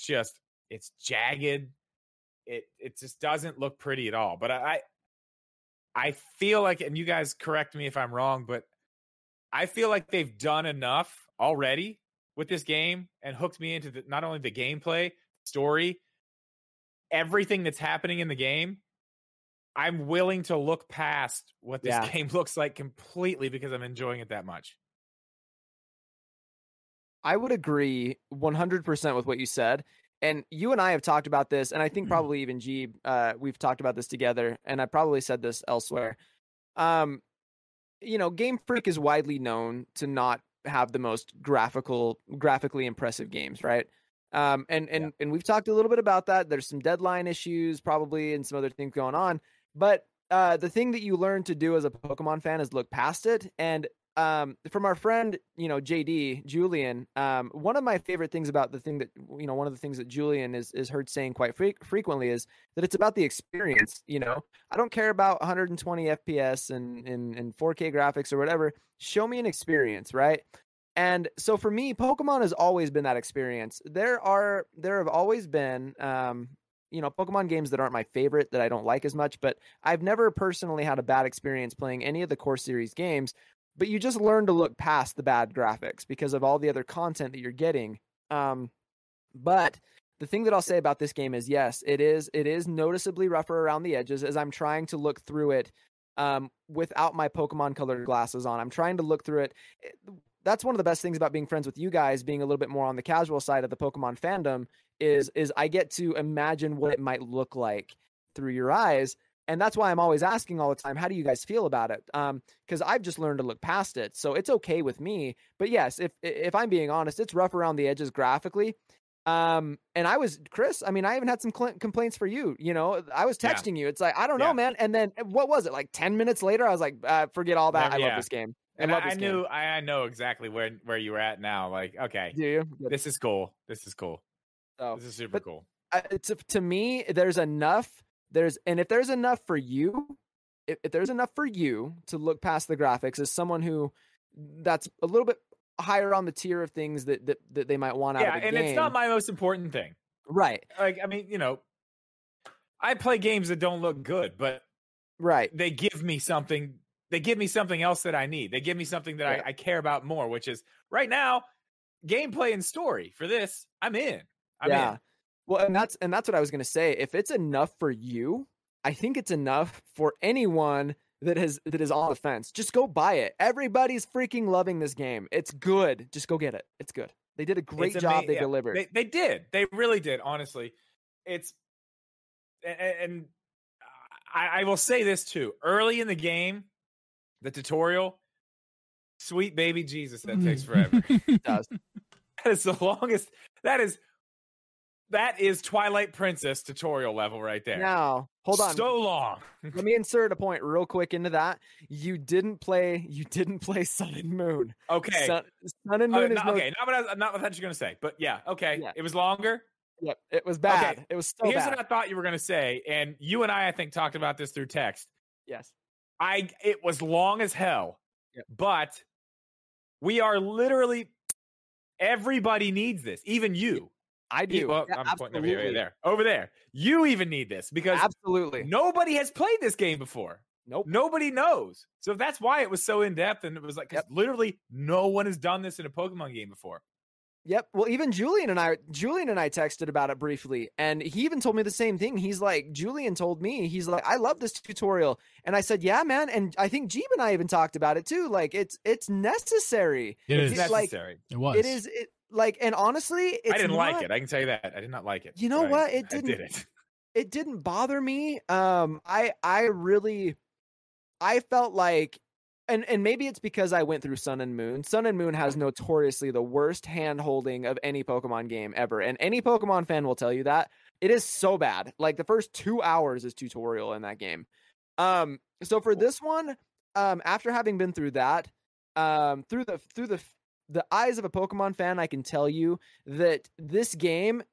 jagged. It just doesn't look pretty at all. But I feel like, and you guys correct me if I'm wrong, but I feel like they've done enough already with this game and hooked me into not only the gameplay, story, everything that's happening in the game. I'm willing to look past what this game looks like completely because I'm enjoying it that much. I would agree 100% with what you said. And you and I have talked about this, and I think probably even Geeb, we've talked about this together, and I probably said this elsewhere. Game Freak is widely known to not have the most graphically impressive games, right? And we've talked a little bit about that. There's some deadline issues probably and some other things going on. But the thing that you learn to do as a Pokemon fan is look past it. And from our friend, JD, Julian, one of my favorite things about the thing that, one of the things that Julian is heard saying quite frequently is that it's about the experience. I don't care about 120 FPS and 4K graphics or whatever. Show me an experience, right? And so for me, Pokemon has always been that experience. There have always been, Pokemon games that aren't my favorite, that I don't like as much, but I've never personally had a bad experience playing any of the core series games. But you just learn to look past the bad graphics because of all the other content that you're getting. But the thing that I'll say about this game is, yes, it is noticeably rougher around the edges as I'm trying to look through it without my Pokemon colored glasses on. I'm trying to look through it. That's one of the best things about being friends with you guys, being a little bit more on the casual side of the Pokemon fandom, is I get to imagine what it might look like through your eyes. And that's why I'm always asking all the time, how do you guys feel about it? Because I've just learned to look past it. So it's okay with me. But yes, if I'm being honest, it's rough around the edges graphically. And Chris, I even had some complaints for you. I was texting you. It's like, I don't know, man. And then what was it? Like 10 minutes later, I was like, forget all that. I love this game. I know exactly where you were at now. Like, okay, do you? This is cool. So, this is super cool. To me, there's enough. If there's enough for you, if there's enough for you to look past the graphics as someone who that's a little bit higher on the tier of things that they might want out of the game. Yeah, and it's not my most important thing. Right. Like, I play games that don't look good, but they give me something. They give me something else that I need. They give me something that I care about more, which is right now, gameplay and story. For this, I'm in. I'm in. Well, and that's what I was going to say. If it's enough for you, I think it's enough for anyone that is on the fence. Just go buy it. Everybody's freaking loving this game. It's good. Just go get it. It's good. They did a great job. They delivered. They did. They really did. Honestly, I will say this too. Early in the game, the tutorial, sweet baby Jesus, that takes forever. It does. That is the longest. That That is Twilight Princess tutorial level right there. Now, hold on. So long. Let me insert a point real quick into that. You didn't play Sun and Moon. Okay. Sun and Moon is not what I thought you were going to say, but yeah, okay. Yeah. It was longer. Yep, it was bad. Okay. It was so Here's bad. what I thought you were going to say, and you and I think, talked about this through text. Yes. It was long as hell, but we are literally, everybody needs this, even you. I do. Well, yeah, I'm pointing over there. You even need this because absolutely nobody has played this game before. Nope. Nobody knows. So that's why it was so in depth, and it was like, 'cause literally no one has done this in a Pokemon game before. Yep. Well, even Julian and I texted about it briefly, and he even told me the same thing. He's like, Julian told me, he's like, I love this tutorial, and I said, yeah, man. And I think Geeb and I even talked about it too. Like, it's necessary. It's necessary. It was. It is. And honestly, I didn't like it. I can tell you that I did not like it. You know what? It didn't. I did it. It didn't bother me. I felt like. And maybe it's because I went through Sun and Moon. Sun and Moon has notoriously the worst hand holding of any Pokemon game ever. And any Pokemon fan will tell you that. It is so bad. Like the first 2 hours is tutorial in that game. So for this one, after having been through that, through the eyes of a Pokemon fan, I can tell you that this game's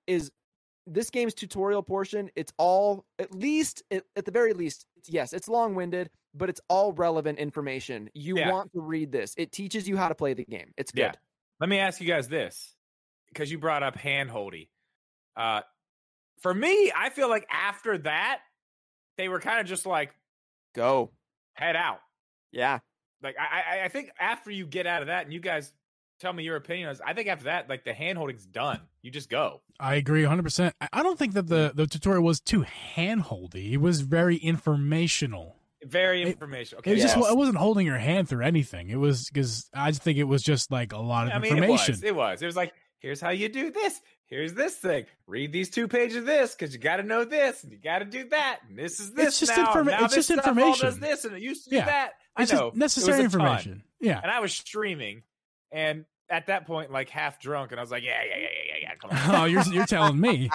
tutorial portion, it's all, at the very least, it's long-winded, but it's all relevant information. You want to read this. It teaches you how to play the game. It's good. Yeah. Let me ask you guys this, because you brought up hand-holdy. For me, I feel like after that, they were kind of just like, go. Head out. Yeah. Like, I think after you get out of that, and you guys tell me your opinion, I think after that, like, the hand-holding's done. You just go. I agree 100%. I don't think that the tutorial was too hand-holdy. It was very informational. Very informational. Okay. It was just, I wasn't holding your hand through anything. It was because I just think it was just like a lot of information. It was like, here's how you do this. Here's this thing. Read these 2 pages of this because you got to know this and you got to do that. And this is this. It's just now. it's just information. Does this and it used to do that. It's I know. Just necessary information. Yeah. And I was streaming, and at that point, like half drunk, and I was like, yeah. Come on. Oh, you're telling me.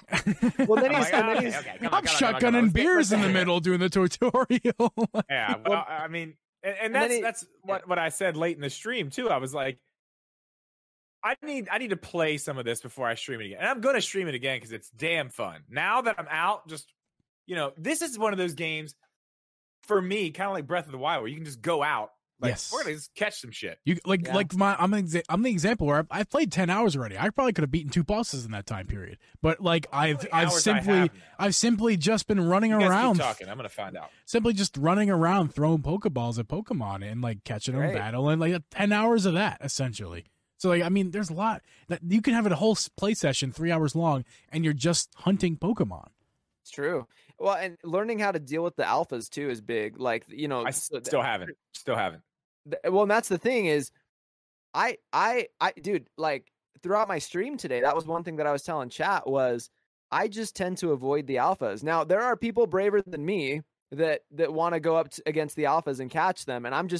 Well, then I'm shotgunning beers in the middle doing the tutorial. Yeah, well, I mean, and that's what I said late in the stream too. I was like, I need to play some of this before I stream it again, and I'm going to stream it again because it's damn fun. Now that I'm out, just this is one of those games for me, kind of like Breath of the Wild, where you can just go out. Like, yes, we're gonna just catch some shit. You I'm the example where I've played 10 hours already. I probably could have beaten 2 bosses in that time period. But like I've simply just been running around. Keep talking. I'm gonna find out. Simply just running around throwing Pokeballs at Pokemon and like catching them in battle, and like 10 hours of that essentially. So like, I mean, there's a lot that you can have a whole play session 3 hours long, and you're just hunting Pokemon. It's true. Well, and learning how to deal with the alphas too is big. Like, I still haven't. Well, and that's the thing is, I, dude, like throughout my stream today, that was one thing that I was telling chat was I just tend to avoid the alphas. Now, there are people braver than me that want to go up against the alphas and catch them, and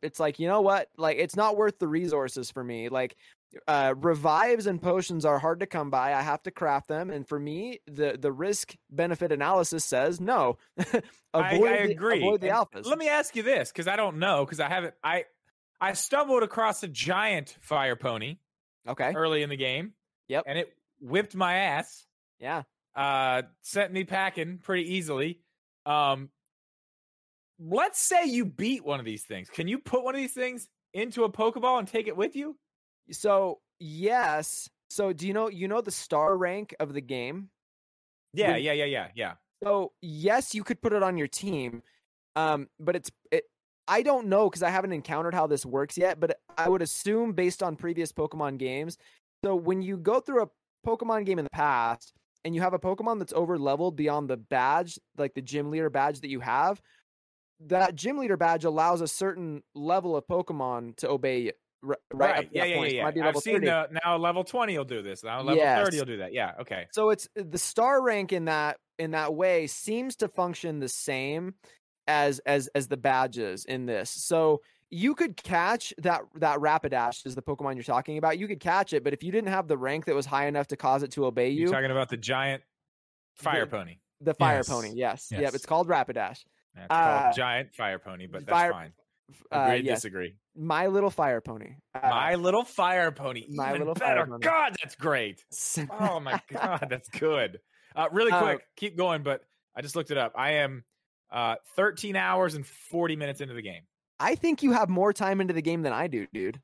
it's like, you know what? Like, it's not worth the resources for me. Like, revives and potions are hard to come by. I have to craft them, and for me, the risk benefit analysis says no. I agree. Avoid the alphas. Let me ask you this, because I don't know, because I haven't. I stumbled across a giant fire pony. Okay. Early in the game. Yep. And it whipped my ass. Yeah. Sent me packing pretty easily. Let's say you beat one of these things. Can you put one of these things into a Pokeball and take it with you? So yes. So do you know the star rank of the game? Yeah. So yes, you could put it on your team. But I don't know because I haven't encountered how this works yet, but I would assume based on previous Pokemon games. So when you go through a Pokemon game in the past and you have a Pokemon that's over leveled beyond the badge, like the gym leader badge that you have, that gym leader badge allows a certain level of Pokemon to obey you. Right. Yeah. Might be I've level seen 30. Now level 20 will do this. Now level 30 will do that. Yeah. Okay. So it's the star rank in that way seems to function the same as the badges in this. So you could catch that Rapidash is the Pokemon you're talking about. You could catch it, but if you didn't have the rank that was high enough to cause it to obey you, You're talking about the giant fire pony. The fire Yes. pony, yes. Yes. Yep, it's called Rapidash. Yeah, it's called giant fire pony, but that's fine. Agree, yes. disagree. My Little Fire Pony. My Little Fire Pony. My Even Little better. Fire Pony. God, that's great. Oh my God, that's good. Really quick, keep going, but I just looked it up. I am 13 hours and 40 minutes into the game. I think you have more time into the game than I do, dude.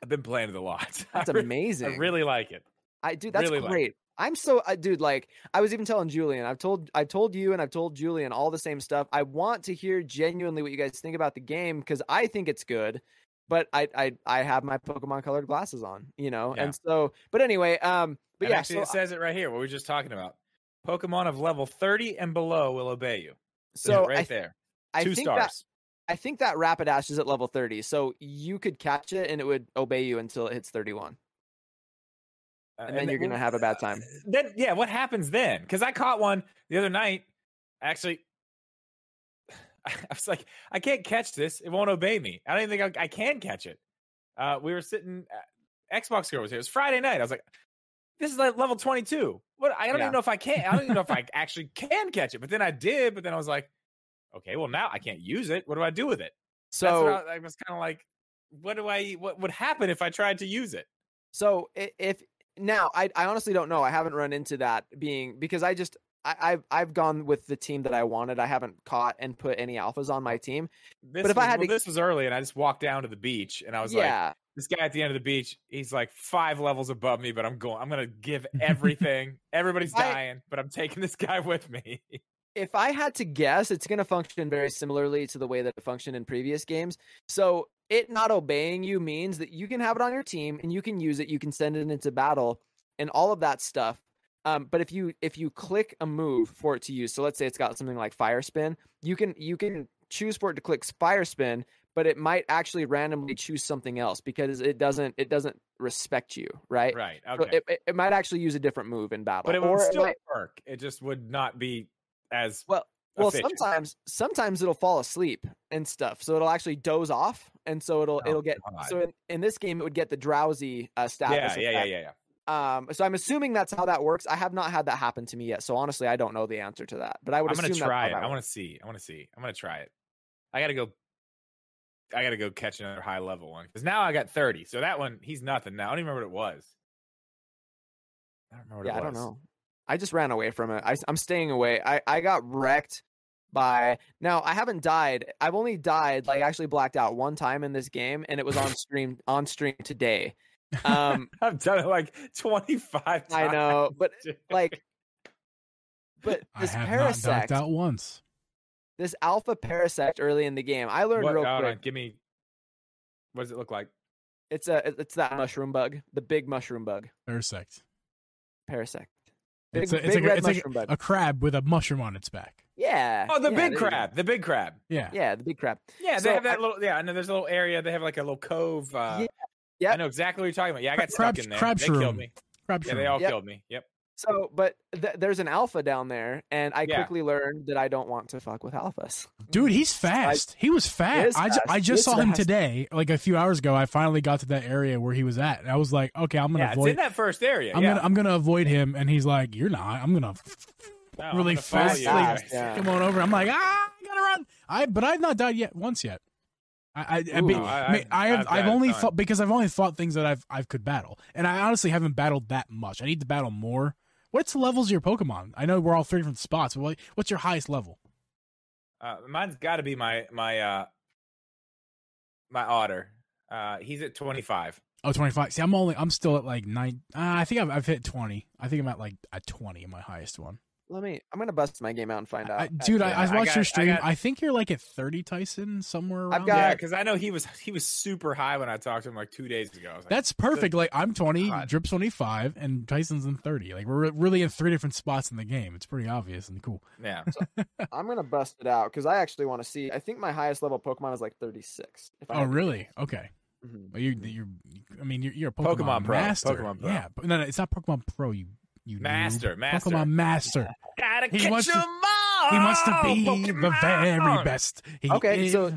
I've been playing it a lot. That's amazing. I really like it. That's really great. I'm so dude, like I was even telling Julian, I've told you and I've told Julian all the same stuff. I want to hear genuinely what you guys think about the game because I think it's good, but I have my Pokemon colored glasses on, you know, Yeah. and so. But anyway, but And yeah, actually, it says it right here. What we were just talking about. Pokemon of level 30 and below will obey you. So right there, I 2 think stars. I think that Rapidash is at level 30, so you could catch it and it would obey you until it hits 31. And then you're going to have a bad time. Then, yeah, what happens then? Because I caught one the other night. Actually, I was like, I can't catch this. It won't obey me. I don't even think I can catch it. We were sitting, Xbox girl was here. It was Friday night. I was like, this is like level 22. What? I don't even know if I can. I don't even know if I actually can catch it. But then I did. But then I was like, okay, well, now I can't use it. What do I do with it? So I was kind of like, what would happen if I tried to use it? So if now I honestly don't know. I haven't run into that being because I've gone with the team that I wanted. I haven't caught and put any alphas on my team. This was early and I just walked down to the beach and I was like, this guy at the end of the beach, he's like 5 levels above me, but I'm going to give everything. Everybody's dying, but I'm taking this guy with me. If I had to guess, it's going to function very similarly to the way that it functioned in previous games. So it not obeying you means that you can have it on your team and you can use it. You can send it into battle and all of that stuff. But if you click a move for it to use, so let's say it's got something like Fire Spin, you can choose for it to click Fire Spin, but it might actually randomly choose something else because it doesn't respect you, right? Right. Okay. So it might actually use a different move in battle, but it would still work. It just would not be as well. efficient. Sometimes it'll fall asleep and stuff, so it'll actually doze off, and so it'll get. God. So in this game, it would get the drowsy status. Yeah. So I'm assuming that's how that works. I have not had that happen to me yet, so honestly, I don't know the answer to that. But I'm gonna try it. I want to see. I'm gonna try it. I gotta go catch another high level one because now I got 30. So that one, he's nothing now. I don't even remember what it was. I don't remember what it was. I don't know. I just ran away from it. I'm staying away. I got wrecked by. Now I haven't died. I've only died actually blacked out one time in this game, and it was on stream today. I've done it like 25 times. I know, but this I have Parasect, not knocked out once. This alpha Parasect early in the game, I learned real quick. Give me. What does it look like? It's that mushroom bug, the big mushroom bug. Parasect. Big It's mushroom like bug. a crab with a mushroom on its back. Yeah. Oh, the yeah, big crab. The big crab. Yeah. Yeah, the big crab. Yeah, So they have that little. Yeah, I know. There's a little area. They have like a little cove. Yeah. I know exactly what you're talking about. Yeah, I got stuck in there. They killed me. Crab Yeah, they all killed me. Yep. So, but there's an alpha down there, and I quickly learned that I don't want to fuck with alphas. Dude, he's fast. He was fast. I just saw him fast. today, like a few hours ago. I finally got to that area where he was at. And I was like, okay, I'm gonna Yeah, avoid. it's in that first area. I'm gonna avoid him, and he's like, you're not. I'm gonna No, I'm really gonna follow fast. you. Yeah. Come on over. I'm like, I gotta run. But I've not died once yet. I've only fought because I've only fought things that I've could battle, and I honestly haven't battled that much. I need to battle more. What's the levels of your Pokemon? I know we're all 3 different spots, but what's your highest level? Mine's got to be my otter. He's at 25. Oh, 25. See, I'm still at like 9. I think I've hit 20. I think I'm at 20 in my highest one. I'm gonna bust my game out and find out. Dude, I watched your stream. I I think you're like at 30, Tyson, somewhere around. Yeah, because I know he was super high when I talked to him like 2 days ago. I was like, that's perfect. Like I'm 20, God. Drip's 25, and Tyson's in 30. Like we're really in 3 different spots in the game. It's pretty obvious and cool. Yeah. I'm gonna bust it out because I actually want to see. I think my highest level Pokemon is like 36. Oh, really? Okay. Mm-hmm. Well, you're a Pokemon Pro. master. Pokemon Pro. Yeah, but no, it's not Pokemon Pro. You Master. Pokemon master. Gotta He catch wants to- them all. He wants to be the Pokemon! very best. He Okay, is- so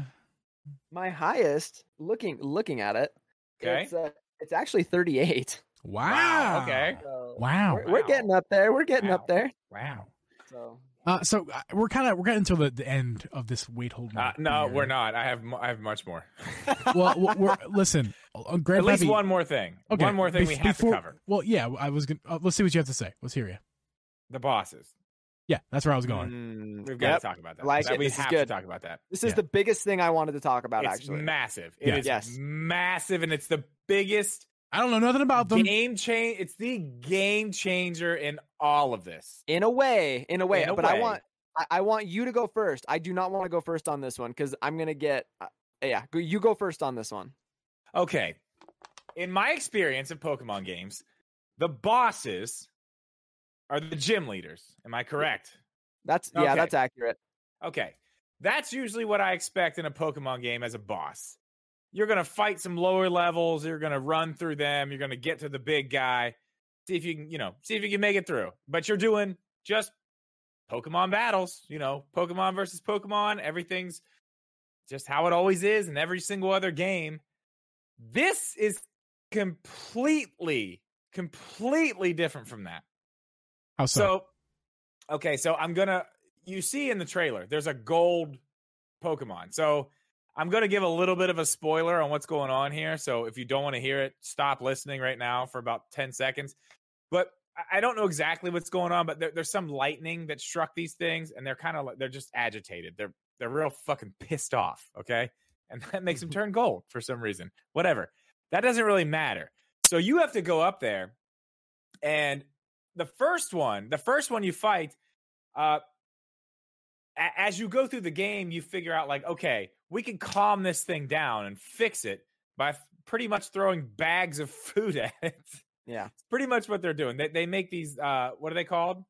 My highest, looking at it, Okay. it's actually 38. Wow. Okay. So Wow. we're getting up there. We're getting Wow. up there. Wow. So We're getting to the end of this wait hold my No, beer. we're not. I have much more. Well, listen, At least one more thing. Okay, one more thing we have to cover. Well, yeah, I was gonna. Let's see what you have to say. Let's hear you. The bosses. Yeah, that's where I was going. We've got to talk about that. Like it. We This is have good. to talk about that. This is the biggest thing I wanted to talk about. It's actually, massive. Yeah. It is massive, and it's the biggest I don't know nothing about them. It's the game changer in all of this. in a way. In a But way. I want you to go first. I do not want to go first on this one because I'm gonna get. You go first on this one. Okay. In my experience of Pokemon games, the bosses are the gym leaders. Am I correct? That's Okay. that's accurate. Okay. That's usually what I expect in a Pokemon game as a boss. You're going to fight some lower levels, you're going to run through them, you're going to get to the big guy, see if you can make it through. But you're doing just Pokemon battles, Pokemon versus Pokemon, everything's just how it always is in every single other game. This is completely different from that. How so? So you see in the trailer, there's a gold Pokemon. So I'm going to give a little bit of a spoiler on what's going on here. So if you don't want to hear it, stop listening right now for about 10 seconds. But I don't know exactly what's going on, but there's some lightning that struck these things, and they're just agitated. They're real fucking pissed off, okay? And that makes them turn gold for some reason. Whatever. That doesn't really matter. So you have to go up there, and the first one you fight, as you go through the game, you figure out like, okay, we can calm this thing down and fix it by pretty much throwing bags of food at it. Yeah, It's pretty much what they're doing. They make these, what are they called?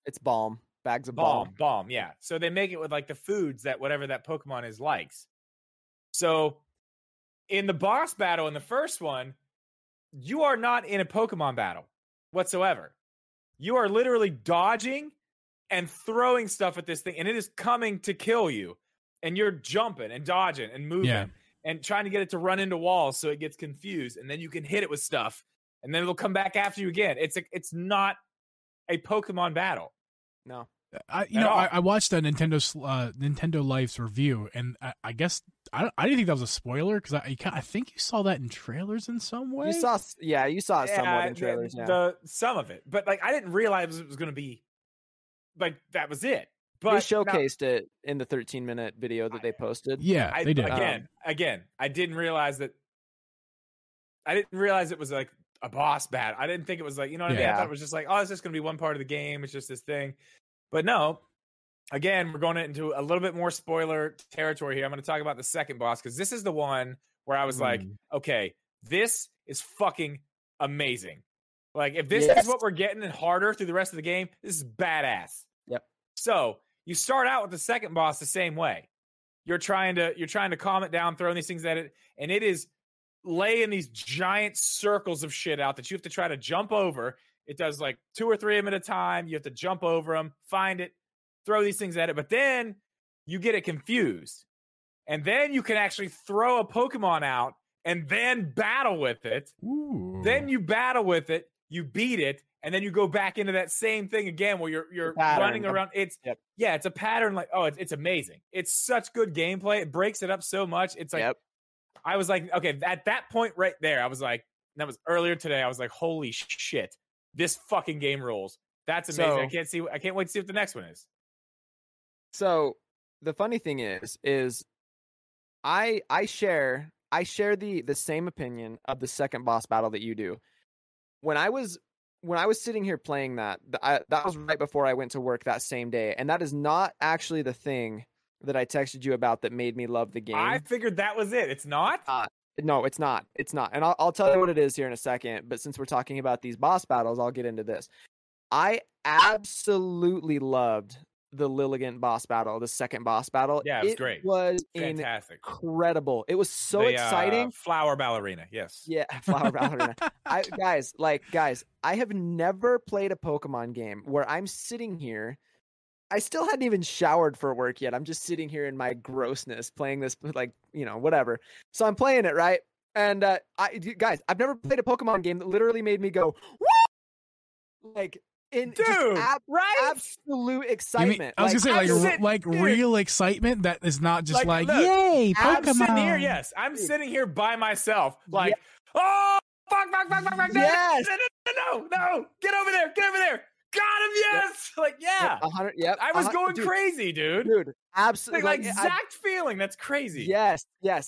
it's balm. Bags of balm. Balm, yeah. So they make it with like the foods that whatever that Pokemon is likes. So in the boss battle in the first one, you are not in a Pokemon battle whatsoever. You are literally dodging and throwing stuff at this thing, and it is coming to kill you. And you're jumping and dodging and moving and trying to get it to run into walls so it gets confused, and then you can hit it with stuff, and then it'll come back after you again. It's not a Pokemon battle. No. I watched a Nintendo Life's review, and I guess I didn't think that was a spoiler because I think you saw that in trailers in some way. You saw it somewhat in trailers. Some of it, but like I didn't realize it was going to be like that was it. But they showcased it in the 13-minute video that they posted. Yeah, they did. Again, I didn't realize that. I didn't realize it was like a boss battle. I didn't think it was like, you know what I mean? I thought it was just like, oh, it's just going to be one part of the game. It's just this thing. But no, again, we're going into a little bit more spoiler territory here. I'm going to talk about the second boss because this is the one where I was like, okay, this is fucking amazing. Like, if this is what we're getting and harder through the rest of the game, this is badass. Yep. So you start out with the second boss the same way. You're trying to calm it down, throwing these things at it, and it is laying these giant circles of shit out that you have to try to jump over. It does like 2 or 3 of them at a time. You have to jump over them, find it, throw these things at it. But then you get it confused. And then you can actually throw a Pokemon out and then battle with it. Ooh. Then you battle with it, you beat it, and then you go back into that same thing again where you're running around. It's a pattern. Like, oh, it's amazing. It's such good gameplay. It breaks it up so much. It's like, I was like, okay, at that point right there, I was like, that was earlier today. I was like, holy shit. This fucking game rules. That's amazing. I can't wait to see what the next one is. So the funny thing is I share the same opinion of the second boss battle that you do. When I was sitting here playing that was right before I went to work that same day, and that is not actually the thing that I texted you about that made me love the game. I figured that was it. It's not? No, it's not. It's not. And I'll tell you what it is here in a second. But since we're talking about these boss battles, I'll get into this. I absolutely loved the Lilligant boss battle, the second boss battle. Yeah, it was great. It was fantastic. Incredible. It was so exciting. Flower ballerina, yes. Yeah, flower ballerina. Guys, I have never played a Pokemon game where I'm sitting here I still hadn't even showered for work yet. I'm just sitting here in my grossness playing this, like, whatever. So I'm playing it, right? And guys, I've never played a Pokemon game that literally made me go, woo! Like, in right? absolute excitement. I was gonna say like real excitement that is not just like yay, Pokemon. I'm sitting here, yes. I'm sitting here by myself, like, oh, fuck, yes. no, get over there. Got him, yes. Like, yeah. 100, yep. I was going crazy, dude. Dude, absolutely. Like exact feeling. That's crazy. Yes.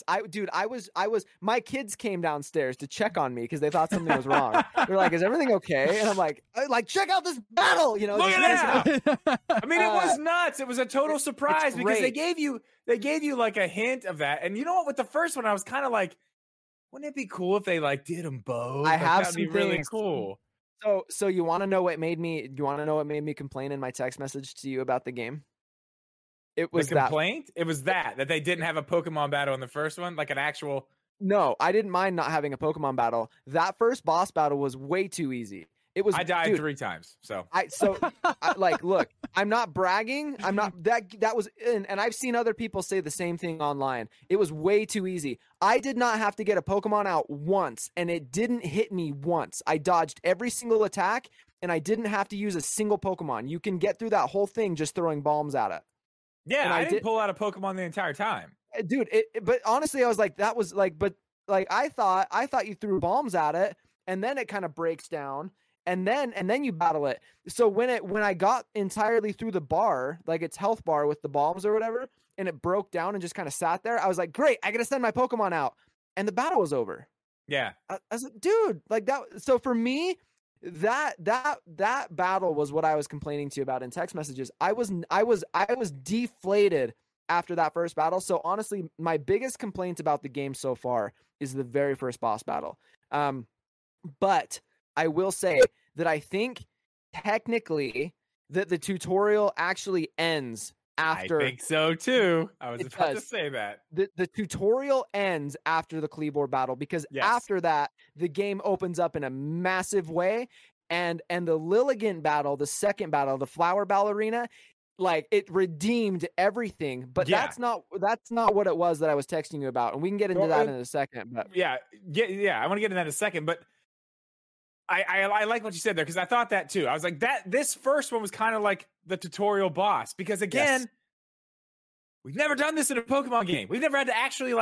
I was, my kids came downstairs to check on me because they thought something was wrong. They're like, is everything okay? And I'm like, check out this battle. Look at that. I mean, it was nuts. It was a total surprise because they gave you like a hint of that. And you know what? With the first one, I was kind of like, wouldn't it be cool if they like did them both? That'd be really cool. So you want to know what made me complain in my text message to you about the game? It was the complaint? It was that they didn't have a Pokemon battle in the first one, like an actual. No, I didn't mind not having a Pokemon battle. That first boss battle was way too easy. It was. I died 3 times. Look, I'm not bragging. I'm not that was and I've seen other people say the same thing online. It was way too easy. I did not have to get a Pokemon out once, and it didn't hit me once. I dodged every single attack, and I didn't have to use a single Pokemon. You can get through that whole thing just throwing bombs at it. Yeah, and I didn't pull out a Pokemon the entire time. Dude, but honestly, I was like, that was like, but like I thought you threw bombs at it, and then it kind of breaks down. And then you battle it. So when I got entirely through the bar, like its health bar with the bombs or whatever, and it broke down and just kind of sat there, I was like, great, I gotta send my Pokemon out. And the battle was over. Yeah. I was like, dude, like that. So for me, that battle was what I was complaining to you about in text messages. I was deflated after that first battle. So honestly, my biggest complaint about the game so far is the very first boss battle. But I will say that I think technically that the tutorial actually ends after. I think so too. I was about to say that. The tutorial ends after the Kleavor battle because after that, the game opens up in a massive way. And the Lilligant battle, the second battle, the Flower Ballerina, like it redeemed everything. But that's not what it was that I was texting you about. And we can get into that in a second. But yeah. I want to get into that in a second. But I like what you said there because I thought that too. I was like, this first one was kind of like the tutorial boss because again, we've never done this in a Pokemon game. We've never had to actually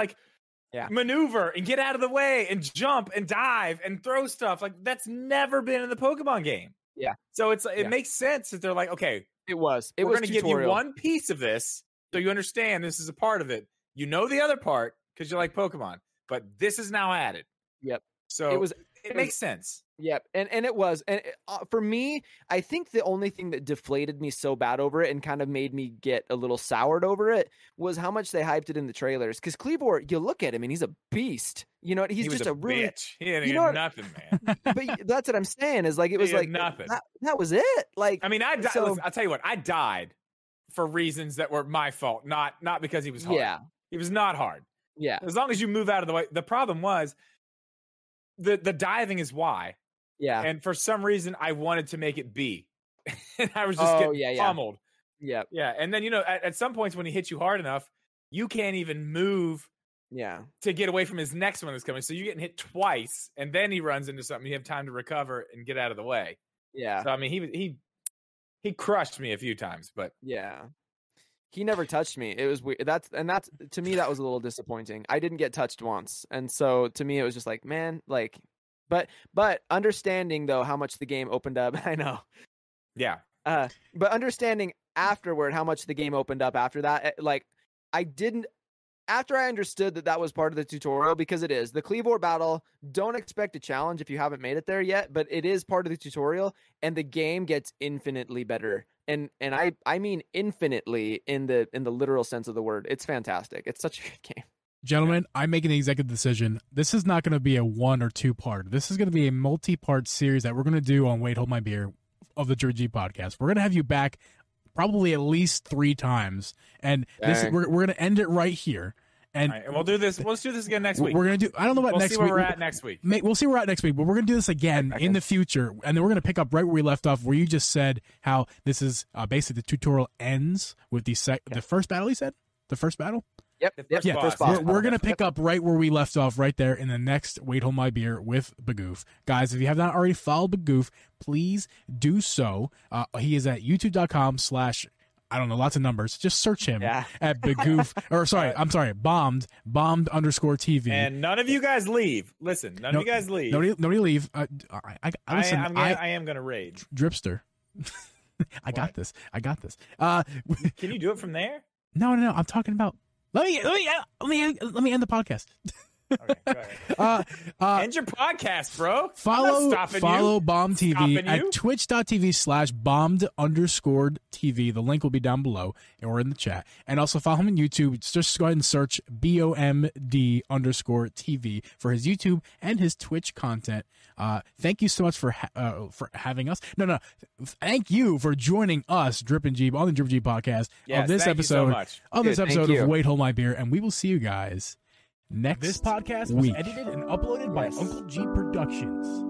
maneuver and get out of the way and jump and dive and throw stuff. Like that's never been in the Pokemon game. Yeah. So it makes sense that they're like, okay, we're going to give you one piece of this so you understand this is a part of it. You know the other part because you like Pokemon, but this is now added. Yep. So it makes sense. Yep, and it was, and for me, I think the only thing that deflated me so bad over it and kind of made me get a little soured over it was how much they hyped it in the trailers. Because Kleavor, you look at him and he's a beast. You know, he's just a really bitch. He didn't get nothing, man. But that's what I'm saying is like it was like nothing. That was it. Like I mean, listen, I'll tell you what, I died for reasons that were my fault, not because he was hard. Yeah, he was not hard. Yeah, as long as you move out of the way. The problem was the diving is why. Yeah. And for some reason, I wanted to make it B. And I was just getting pummeled. Yeah. Yeah. And then, at some points when he hits you hard enough, you can't even move to get away from his next one that's coming. So you're getting hit twice, and then he runs into something. You have time to recover and get out of the way. Yeah. So, I mean, he crushed me a few times, but. Yeah. He never touched me. It was weird. That's to me, that was a little disappointing. I didn't get touched once. And so to me, it was just like, man, like. But understanding though how much the game opened up, I know. Yeah. But understanding afterward how much the game opened up after that, like after I understood that was part of the tutorial, because it is the Kleavor battle. Don't expect a challenge if you haven't made it there yet, but it is part of the tutorial, and the game gets infinitely better. And I mean infinitely in the literal sense of the word. It's fantastic. It's such a good game. Gentlemen, I'm making the executive decision. This is not going to be a 1 or 2 part. This is going to be a multi-part series that we're going to do on Wait Hold My Beer of the Geeb podcast. We're going to have you back probably at least 3 times. And we're going to end it right here. And, and we'll do this. Let's do this again next week. We're gonna do. I don't know about we'll next see week. where we're at next week. We'll see where we're at next week, but we're gonna do this again in the future, and then we're gonna pick up right where we left off, where you just said how this is basically the tutorial ends with the first battle. He said the first battle. Yep. Yeah, First boss. we're going to pick up right where we left off right there in the next Wait Hold My Beer with Bagoof. Guys, if you have not already followed Bagoof, please do so. He is at youtube.com/ I don't know, lots of numbers. Just search him at Bagoof, or sorry, I'm sorry, bombed _TV. And none of you guys leave. Listen, none of you guys leave. Nobody leave. I am going to rage. Dripster. I got this. Can you do it from there? No. I'm talking about. Let me end the podcast. Okay, go ahead. End your podcast, bro. Follow Bomb TV at twitch.tv/bombed_TV. The link will be down below or in the chat. And also follow him on YouTube. Just go ahead and search BOMD_TV for his YouTube and his Twitch content. Thank you so much for having us. No. Thank you for joining us, Drip and Geeb, on the Drip and Geeb podcast yes, of this episode so of Wait Hold My Beer. And we will see you guys next This podcast week. was edited and uploaded by Uncle G Productions.